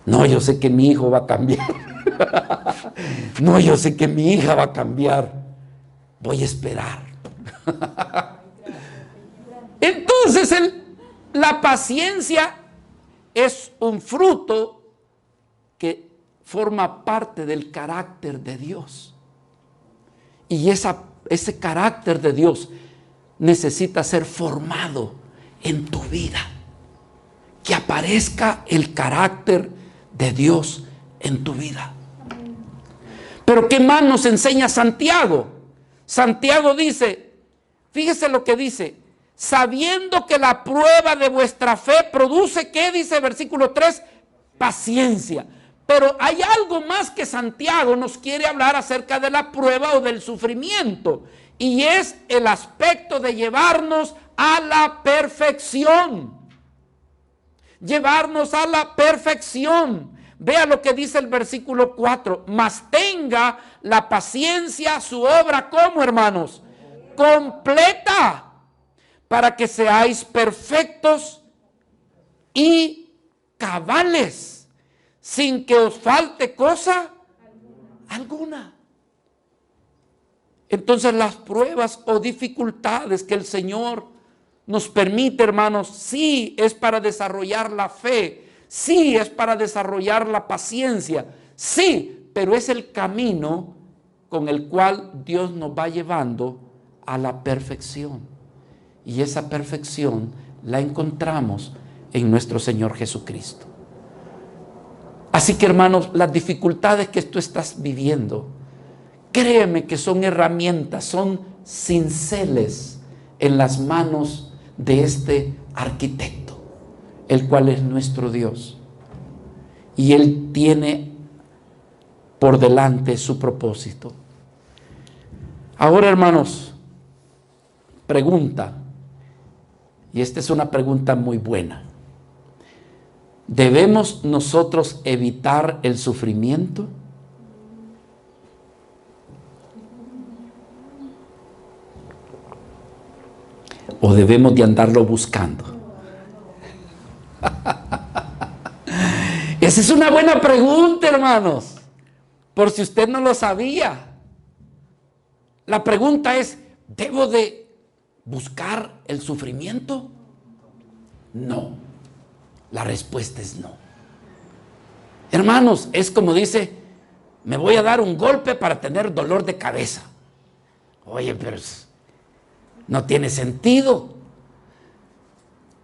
no, yo sé que mi hijo va a cambiar. No, yo sé que mi hija va a cambiar. Voy a esperar. Entonces, la paciencia es un fruto que forma parte del carácter de Dios. Y ese carácter de Dios necesita ser formado en tu vida. Que aparezca el carácter de Dios en tu vida. Pero ¿qué más nos enseña Santiago? Santiago dice, fíjese lo que dice: sabiendo que la prueba de vuestra fe produce, ¿qué dice versículo 3? Paciencia. Pero hay algo más que Santiago nos quiere hablar acerca de la prueba o del sufrimiento, y es el aspecto de llevarnos a la perfección. Llevarnos a la perfección. Vea lo que dice el versículo 4: mas tenga la paciencia su obra, ¿cómo, hermanos? Completa, para que seáis perfectos y cabales, sin que os falte cosa alguna. Entonces, las pruebas o dificultades que el Señor nos permite, hermanos, sí es para desarrollar la fe, sí es para desarrollar la paciencia, sí, pero es el camino con el cual Dios nos va llevando a la perfección. Y esa perfección la encontramos en nuestro Señor Jesucristo. Así que, hermanos, las dificultades que tú estás viviendo, créeme que son herramientas, son cinceles en las manos de este arquitecto, el cual es nuestro Dios. Y Él tiene por delante su propósito. Ahora, hermanos, pregunta, y esta es una pregunta muy buena: ¿debemos nosotros evitar el sufrimiento? ¿O debemos de andarlo buscando? Esa es una buena pregunta, hermanos. Por si usted no lo sabía. La pregunta es, ¿debo de buscar el sufrimiento? No. La respuesta es no. Hermanos, es como dice, me voy a dar un golpe para tener dolor de cabeza. Oye, pero no tiene sentido.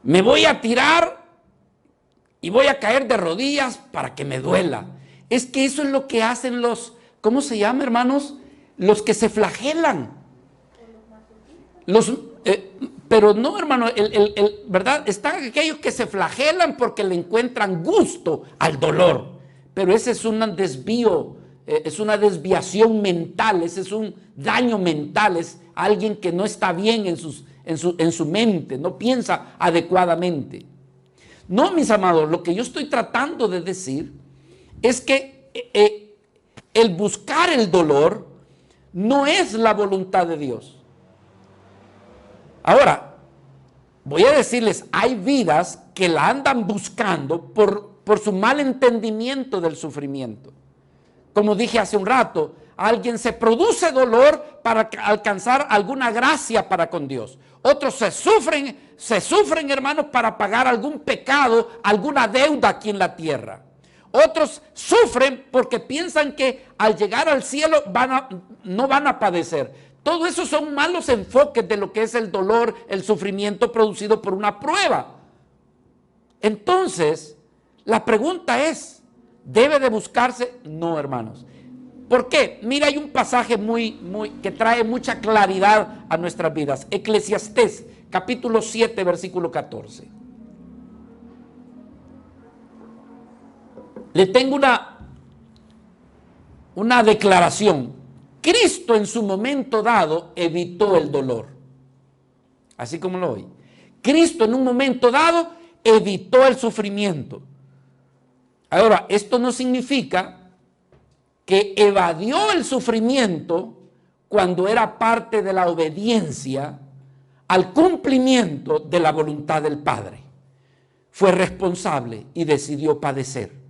Me voy a tirar y voy a caer de rodillas para que me duela. Es que eso es lo que hacen los, ¿cómo se llama, hermanos? Los que se flagelan. Pero no, hermano, ¿verdad? Están aquellos que se flagelan porque le encuentran gusto al dolor. Pero ese es un desvío, es una desviación mental, ese es un daño mental, es alguien que no está bien en su mente, no piensa adecuadamente. No, mis amados, lo que yo estoy tratando de decir es que el buscar el dolor no es la voluntad de Dios. Ahora, voy a decirles, hay vidas que la andan buscando por su mal entendimiento del sufrimiento. Como dije hace un rato, alguien se produce dolor para alcanzar alguna gracia para con Dios. Otros se sufren, hermanos, para pagar algún pecado, alguna deuda aquí en la tierra. Otros sufren porque piensan que al llegar al cielo no van a padecer. Todo eso son malos enfoques de lo que es el dolor, el sufrimiento producido por una prueba. Entonces, la pregunta es, ¿debe de buscarse? No, hermanos. ¿Por qué? Mira, hay un pasaje que trae mucha claridad a nuestras vidas. Eclesiastés, capítulo 7, versículo 14. Le tengo una declaración. Cristo en su momento dado evitó el dolor. Así como lo oí. Cristo en un momento dado evitó el sufrimiento. Ahora, esto no significa que evadió el sufrimiento cuando era parte de la obediencia al cumplimiento de la voluntad del Padre. Fue responsable y decidió padecer.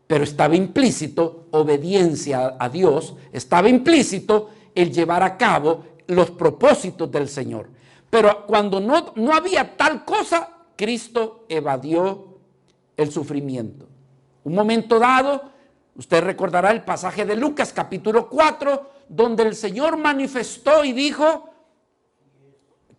Pero estaba implícito obediencia a Dios, estaba implícito el llevar a cabo los propósitos del Señor. Pero cuando no había tal cosa, Cristo evadió el sufrimiento. Un momento dado, usted recordará el pasaje de Lucas capítulo 4, donde el Señor manifestó y dijo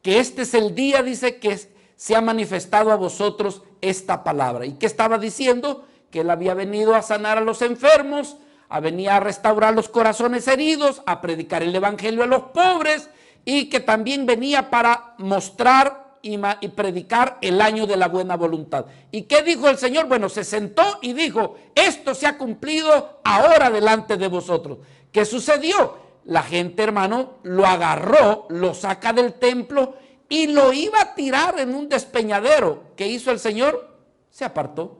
que este es el día, dice, que se ha manifestado a vosotros esta palabra. ¿Y qué estaba diciendo? Que Él había venido a sanar a los enfermos, venía a restaurar los corazones heridos, a predicar el evangelio a los pobres, y que también venía para mostrar y predicar el año de la buena voluntad. ¿Y qué dijo el Señor? Bueno, se sentó y dijo, esto se ha cumplido ahora delante de vosotros. ¿Qué sucedió? La gente, hermano, lo agarró, lo saca del templo y lo iba a tirar en un despeñadero. ¿Qué hizo el Señor? Se apartó.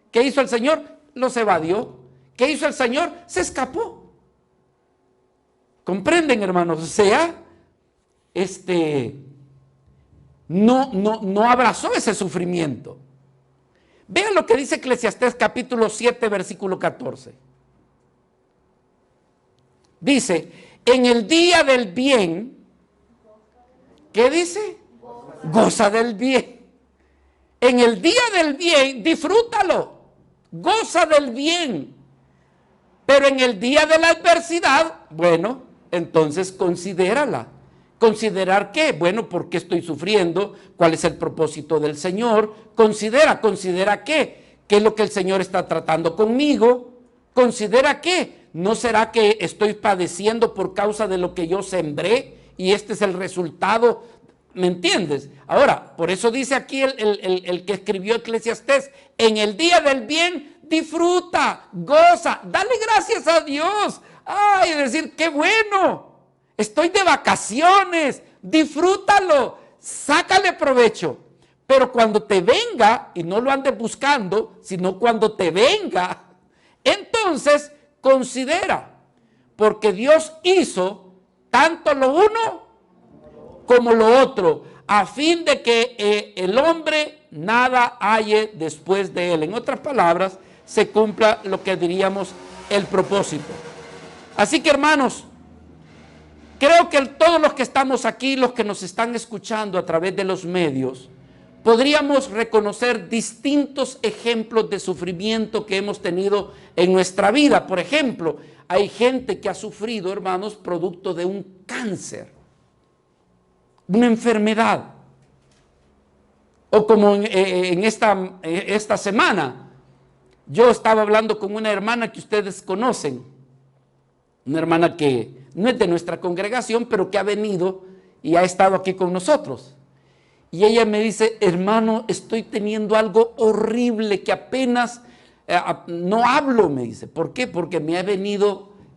¿Qué hizo el Señor? Los evadió. ¿Qué hizo el Señor? Se escapó. ¿Comprenden, hermanos? O sea, no abrazó ese sufrimiento. Vean lo que dice Eclesiastés capítulo 7, versículo 14. Dice, en el día del bien, ¿qué dice? Goza del bien. En el día del bien, disfrútalo. Goza del bien. Pero en el día de la adversidad, bueno, entonces considérala. ¿Considerar qué? Bueno, ¿por qué estoy sufriendo? ¿Cuál es el propósito del Señor? Considera qué. ¿Qué es lo que el Señor está tratando conmigo? Considera qué. ¿No será que estoy padeciendo por causa de lo que yo sembré? Y este es el resultado. ¿Me entiendes? Ahora, por eso dice aquí el que escribió Eclesiastés, en el día del bien, disfruta, goza, dale gracias a Dios. Ay, es decir, qué bueno, estoy de vacaciones, disfrútalo, sácale provecho. Pero cuando te venga, y no lo andes buscando, sino cuando te venga, entonces considera, porque Dios hizo tanto lo uno como lo otro, a fin de que el hombre nada halle después de él. En otras palabras, se cumpla lo que diríamos el propósito. Así que, hermanos, creo que todos los que estamos aquí, los que nos están escuchando a través de los medios, podríamos reconocer distintos ejemplos de sufrimiento que hemos tenido en nuestra vida. Por ejemplo, hay gente que ha sufrido, hermanos, producto de un cáncer, una enfermedad. O como en esta semana, yo estaba hablando con una hermana que ustedes conocen, una hermana que no es de nuestra congregación, pero que ha venido y ha estado aquí con nosotros. Y ella me dice: hermano, estoy teniendo algo horrible que apenas no hablo, me dice. ¿Por qué? Porque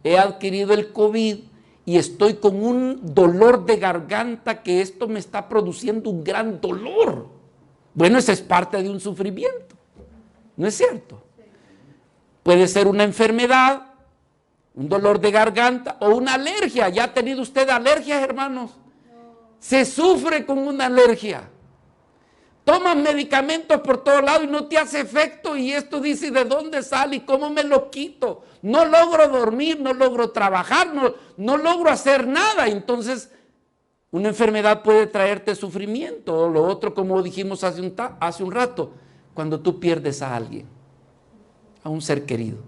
he adquirido el COVID y estoy con un dolor de garganta que esto me está produciendo un gran dolor. Bueno, esa es parte de un sufrimiento, ¿no es cierto? Puede ser una enfermedad, un dolor de garganta o una alergia. ¿Ya ha tenido usted alergias, hermanos? Se sufre con una alergia. Tomas medicamentos por todos lados y no te hace efecto, y esto dice: ¿de dónde sale y cómo me lo quito? No logro dormir, no logro trabajar, no logro hacer nada. Entonces, una enfermedad puede traerte sufrimiento. O lo otro, como dijimos hace un rato, cuando tú pierdes a alguien, a un ser querido.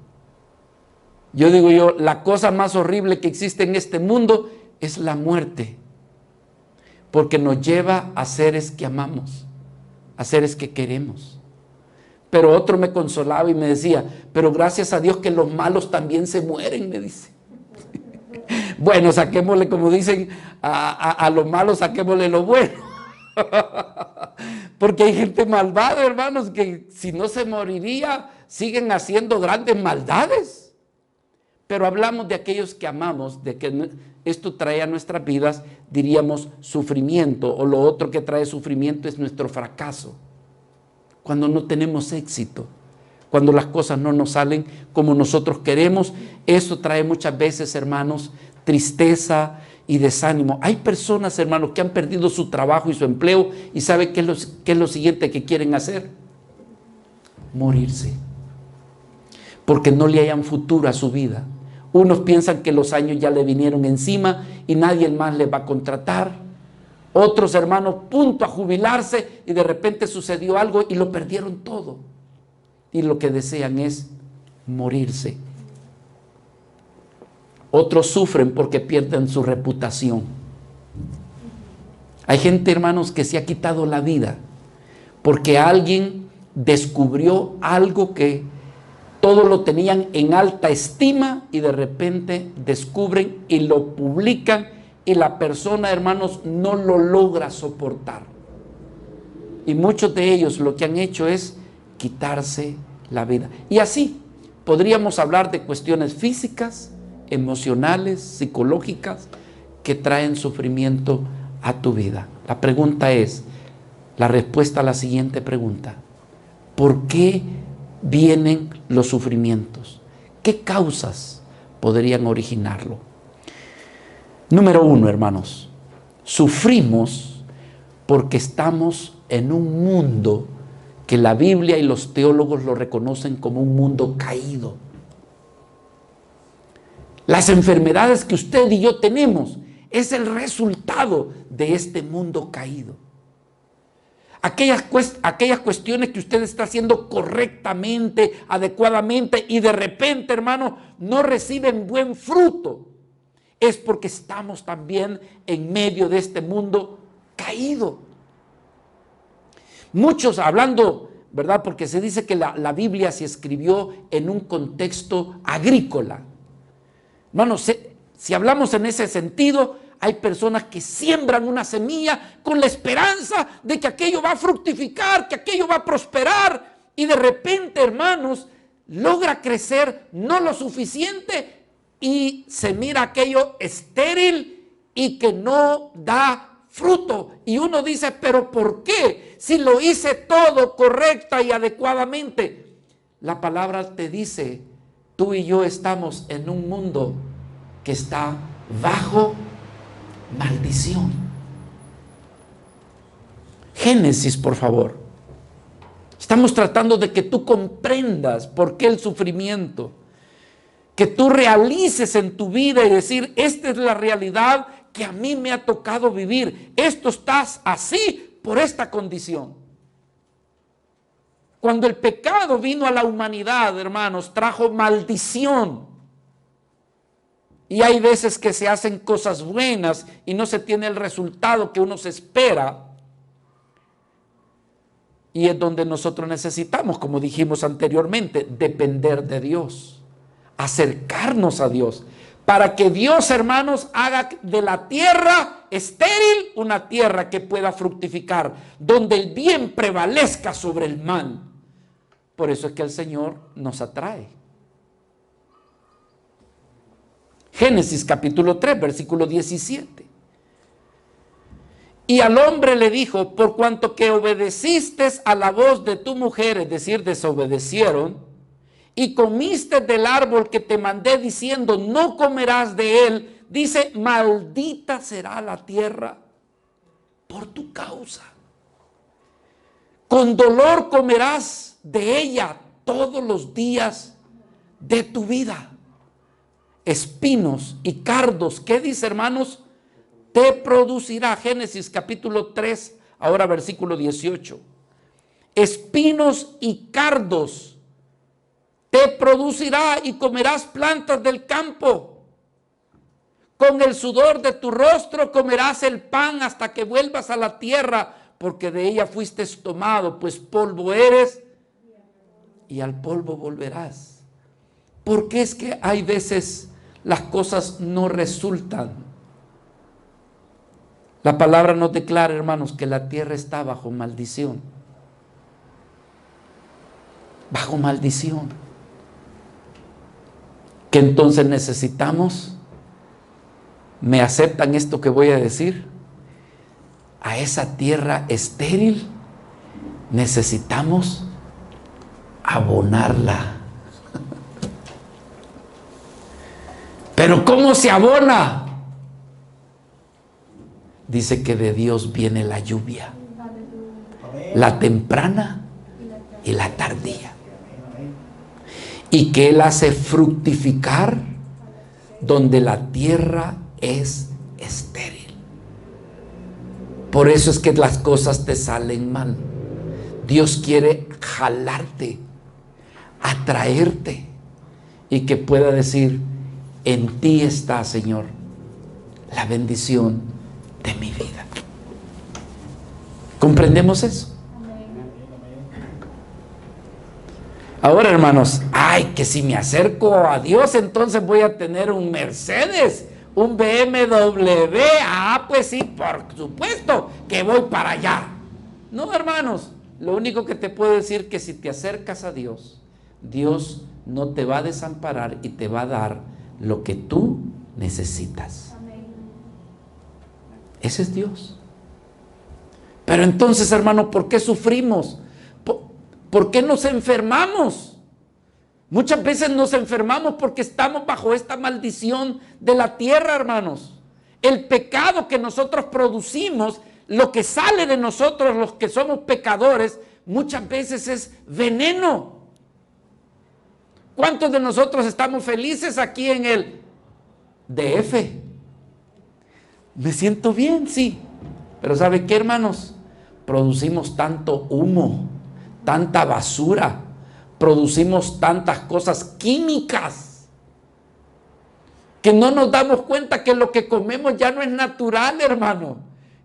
Yo digo la cosa más horrible que existe en este mundo es la muerte, porque nos lleva a seres que amamos, a seres que queremos. Pero otro me consolaba y me decía: pero gracias a Dios que los malos también se mueren, me dice. Bueno, saquémosle, como dicen, a los malos saquémosle lo bueno. Porque hay gente malvada, hermanos, que si no se moriría, siguen haciendo grandes maldades. Pero hablamos de aquellos que amamos, de que esto trae a nuestras vidas, diríamos, sufrimiento. O lo otro que trae sufrimiento es nuestro fracaso. Cuando no tenemos éxito, cuando las cosas no nos salen como nosotros queremos, eso trae muchas veces, hermanos, tristeza y desánimo. Hay personas, hermanos, que han perdido su trabajo y su empleo, y ¿sabe qué es lo siguiente que quieren hacer? Morirse. Porque no le hayan futuro a su vida. Unos piensan que los años ya le vinieron encima y nadie más les va a contratar. Otros, hermanos, punto a jubilarse, y de repente sucedió algo y lo perdieron todo. Y lo que desean es morirse. Otros sufren porque pierden su reputación. Hay gente, hermanos, que se ha quitado la vida porque alguien descubrió algo que todos lo tenían en alta estima, y de repente descubren y lo publican, y la persona, hermanos, no lo logra soportar. Y muchos de ellos lo que han hecho es quitarse la vida. Y así podríamos hablar de cuestiones físicas, emocionales, psicológicas, que traen sufrimiento a tu vida. La pregunta es, la respuesta a la siguiente pregunta: ¿por qué vienen los sufrimientos? ¿Qué causas podrían originarlo? Número 1, hermanos, sufrimos porque estamos en un mundo que la Biblia y los teólogos lo reconocen como un mundo caído. Las enfermedades que usted y yo tenemos es el resultado de este mundo caído. Aquellas cuestiones que usted está haciendo correctamente, adecuadamente, y de repente, hermano, no reciben buen fruto, es porque estamos también en medio de este mundo caído. Muchos hablando, ¿verdad? Porque se dice que la Biblia se escribió en un contexto agrícola. Hermanos, si hablamos en ese sentido, hay personas que siembran una semilla con la esperanza de que aquello va a fructificar, que aquello va a prosperar, y de repente, hermanos, logra crecer no lo suficiente y se mira aquello estéril y que no da fruto. Y uno dice: ¿pero por qué? Si lo hice todo correcta y adecuadamente. La palabra te dice: tú y yo estamos en un mundo que está bajo maldición. Génesis, por favor. Estamos tratando de que tú comprendas por qué el sufrimiento. que tú realices en tu vida y decir, esta es la realidad que a mí me ha tocado vivir. Esto estás así por esta condición. Cuando el pecado vino a la humanidad, hermanos, trajo maldición. Y hay veces que se hacen cosas buenas y no se tiene el resultado que uno se espera. Y es donde nosotros necesitamos, como dijimos anteriormente, depender de Dios, acercarnos a Dios, para que Dios, hermanos, haga de la tierra estéril una tierra que pueda fructificar, donde el bien prevalezca sobre el mal. Por eso es que el Señor nos atrae. Génesis capítulo 3, versículo 17. Y al hombre le dijo, por cuanto que obedeciste a la voz de tu mujer, es decir, desobedecieron, y comiste del árbol que te mandé diciendo, no comerás de él, dice, maldita será la tierra por tu causa. Con dolor comerás de ella todos los días de tu vida. Espinos y cardos, ¿qué dice, hermanos? Te producirá. Génesis capítulo 3, ahora versículo 18. Espinos y cardos te producirá y comerás plantas del campo. Con el sudor de tu rostro comerás el pan hasta que vuelvas a la tierra, porque de ella fuiste tomado, pues polvo eres y al polvo volverás. Porque es que hay veces las cosas no resultan. La palabra nos declara, hermanos, que la tierra está bajo maldición. Bajo maldición. Que entonces necesitamos, ¿me aceptan esto que voy a decir? A esa tierra estéril necesitamos abonarla. ¿Pero cómo se abona? Dice que de Dios viene la lluvia, la temprana y la tardía, y que Él hace fructificar donde la tierra es estéril. Por eso es que las cosas te salen mal. Dios quiere jalarte, atraerte, y que pueda decir, en ti está, Señor, la bendición de mi vida. ¿Comprendemos eso? Ahora, hermanos, ay, que si me acerco a Dios, entonces voy a tener un Mercedes, un BMW. Ah, pues sí, por supuesto que voy para allá. No, hermanos, lo único que te puedo decir es que si te acercas a Dios, Dios no te va a desamparar y te va a dar lo que tú necesitas. Ese es Dios. Pero entonces, hermano, ¿por qué sufrimos? ¿Por qué nos enfermamos? Muchas veces nos enfermamos porque estamos bajo esta maldición de la tierra, hermanos. El pecado que nosotros producimos, lo que sale de nosotros, los que somos pecadores, muchas veces es veneno. ¿Cuántos de nosotros estamos felices aquí en el DF? Me siento bien, sí. Pero ¿sabe qué, hermanos? Producimos tanto humo, tanta basura, producimos tantas cosas químicas que no nos damos cuenta que lo que comemos ya no es natural, hermano.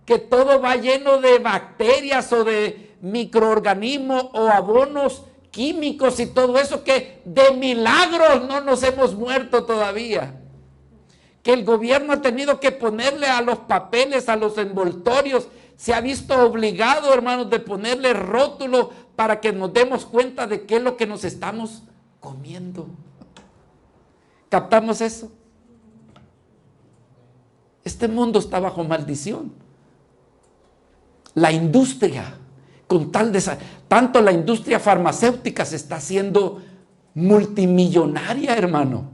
Que todo va lleno de bacterias o de microorganismos o abonos químicos y todo eso, que de milagros no nos hemos muerto todavía. Que el gobierno ha tenido que ponerle a los papeles, a los envoltorios, se ha visto obligado, hermanos, de ponerle rótulo para que nos demos cuenta de qué es lo que nos estamos comiendo. ¿Captamos eso? Este mundo está bajo maldición. La industria, con tanto la industria farmacéutica se está haciendo multimillonaria, hermano.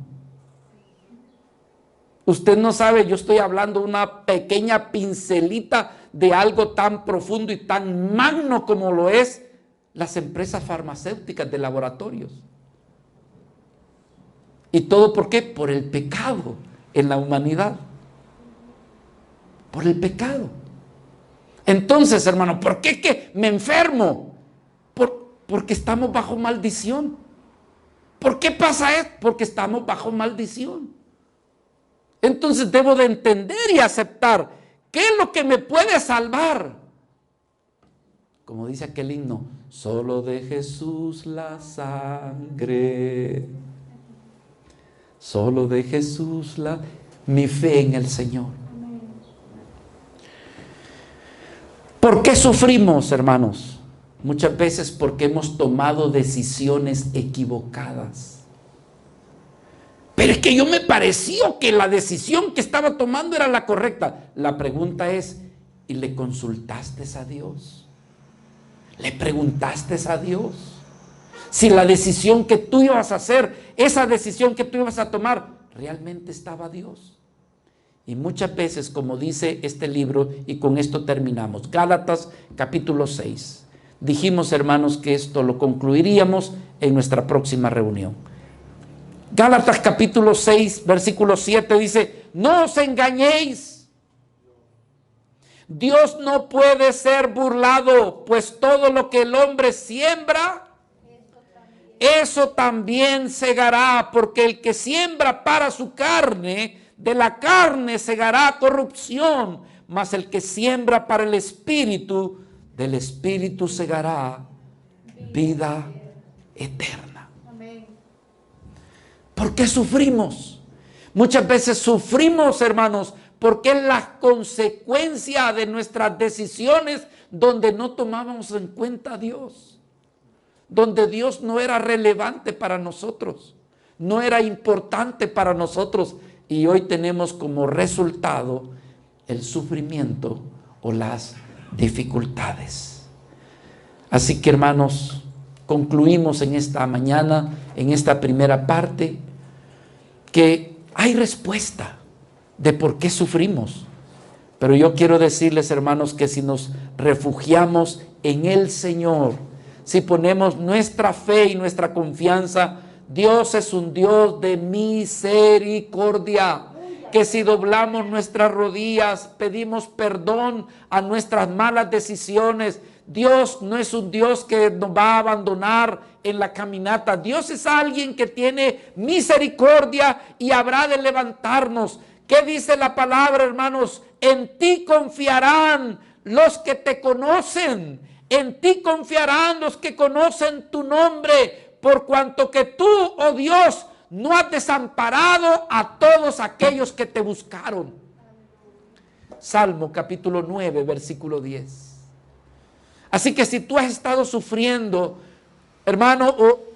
Usted no sabe, yo estoy hablando una pequeña pincelita de algo tan profundo y tan magno como lo es las empresas farmacéuticas de laboratorios. ¿Y todo por qué? Por el pecado en la humanidad. Por el pecado. Entonces, hermano, ¿por qué que me enfermo? Porque estamos bajo maldición. ¿Por qué pasa esto? Porque estamos bajo maldición. Entonces debo de entender y aceptar qué es lo que me puede salvar. Como dice aquel himno, solo de Jesús la sangre. Solo de Jesús mi fe en el Señor. ¿Por qué sufrimos, hermanos? Muchas veces porque hemos tomado decisiones equivocadas. Pero es que yo me pareció que la decisión que estaba tomando era la correcta. La pregunta es, ¿y le consultaste a Dios? ¿Le preguntaste a Dios? Si la decisión que tú ibas a hacer, esa decisión que tú ibas a tomar, realmente estaba Dios. Y muchas veces, como dice este libro, y con esto terminamos, Gálatas capítulo 6. Dijimos, hermanos, que esto lo concluiríamos en nuestra próxima reunión. Gálatas capítulo 6, versículo 7 dice, no os engañéis. Dios no puede ser burlado, pues todo lo que el hombre siembra, eso también segará, porque el que siembra para su carne, de la carne segará corrupción, mas el que siembra para el Espíritu, del Espíritu segará vida eterna. ¿Por qué sufrimos? Muchas veces sufrimos, hermanos, porque es la consecuencia de nuestras decisiones donde no tomábamos en cuenta a Dios, donde Dios no era relevante para nosotros, no era importante para nosotros, y hoy tenemos como resultado el sufrimiento o las dificultades. Así que, hermanos, concluimos en esta mañana, en esta primera parte, que hay respuesta de por qué sufrimos. Pero yo quiero decirles, hermanos, que si nos refugiamos en el Señor, si ponemos nuestra fe y nuestra confianza, Dios es un Dios de misericordia, que si doblamos nuestras rodillas, pedimos perdón a nuestras malas decisiones, Dios no es un Dios que nos va a abandonar en la caminata. Dios es alguien que tiene misericordia y habrá de levantarnos. ¿Qué dice la palabra, hermanos? En ti confiarán los que te conocen. En ti confiarán los que conocen tu nombre, por cuanto que tú, oh Dios, no has desamparado a todos aquellos que te buscaron. Salmo capítulo 9, versículo 10. Así que si tú has estado sufriendo, hermano,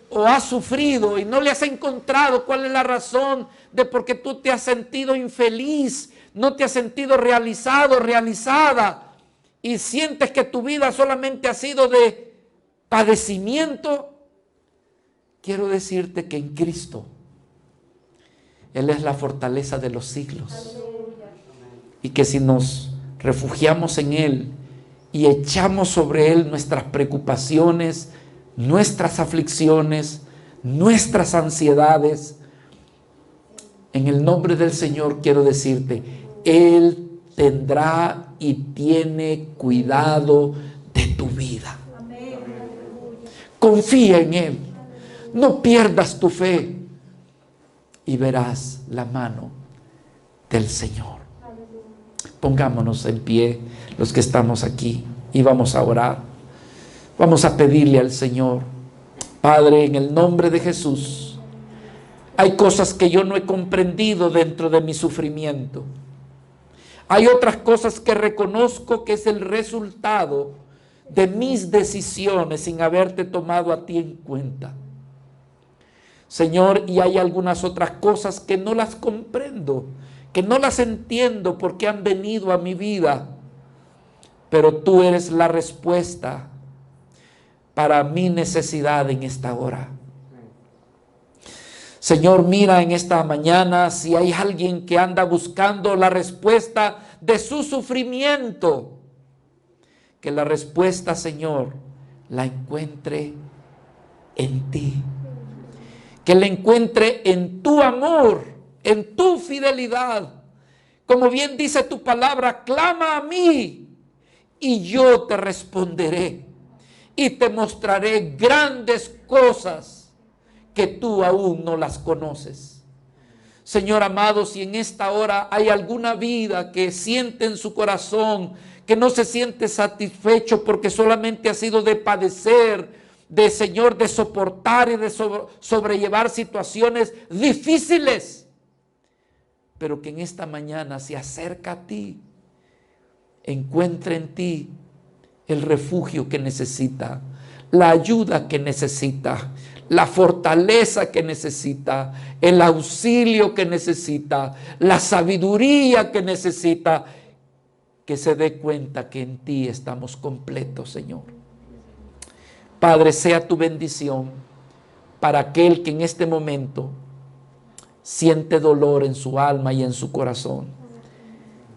o has sufrido y no le has encontrado cuál es la razón de por qué tú te has sentido infeliz, no te has sentido realizado, realizada, y sientes que tu vida solamente ha sido de padecimiento, quiero decirte que en Cristo Él es la fortaleza de los siglos. Y que si nos refugiamos en Él y echamos sobre Él nuestras preocupaciones, nuestras aflicciones, nuestras ansiedades, en el nombre del Señor quiero decirte, Él tendrá y tiene cuidado de tu vida. Confía en Él, no pierdas tu fe y verás la mano del Señor. Pongámonos en pie los que estamos aquí y vamos a orar. Vamos a pedirle al Señor, Padre, en el nombre de Jesús, hay cosas que yo no he comprendido dentro de mi sufrimiento. Hay otras cosas que reconozco que es el resultado de mis decisiones sin haberte tomado a ti en cuenta. Señor, y hay algunas otras cosas que no las comprendo, que no las entiendo porque han venido a mi vida, pero tú eres la respuesta para mi necesidad en esta hora. Señor, mira en esta mañana si hay alguien que anda buscando la respuesta de su sufrimiento, que la respuesta, Señor, la encuentre en ti. que le encuentre en tu amor, en tu fidelidad. Como bien dice tu palabra, clama a mí y yo te responderé y te mostraré grandes cosas que tú aún no las conoces. Señor amado, si en esta hora hay alguna vida que siente en su corazón que no se siente satisfecho porque solamente ha sido de padecer, de Señor, de soportar y de sobrellevar situaciones difíciles, pero que en esta mañana se acerca a ti, encuentre en ti el refugio que necesita, la ayuda que necesita, la fortaleza que necesita, el auxilio que necesita, la sabiduría que necesita, que se dé cuenta que en ti estamos completos, Señor. Padre, sea tu bendición para aquel que en este momento siente dolor en su alma y en su corazón.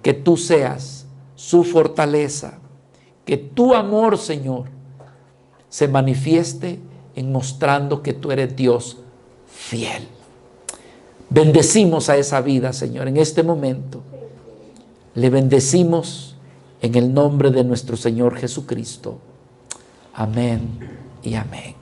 Que tú seas su fortaleza, que tu amor, Señor, se manifieste en mostrando que tú eres Dios fiel. Bendecimos a esa vida, Señor, en este momento. Le bendecimos en el nombre de nuestro Señor Jesucristo. Amén y amén.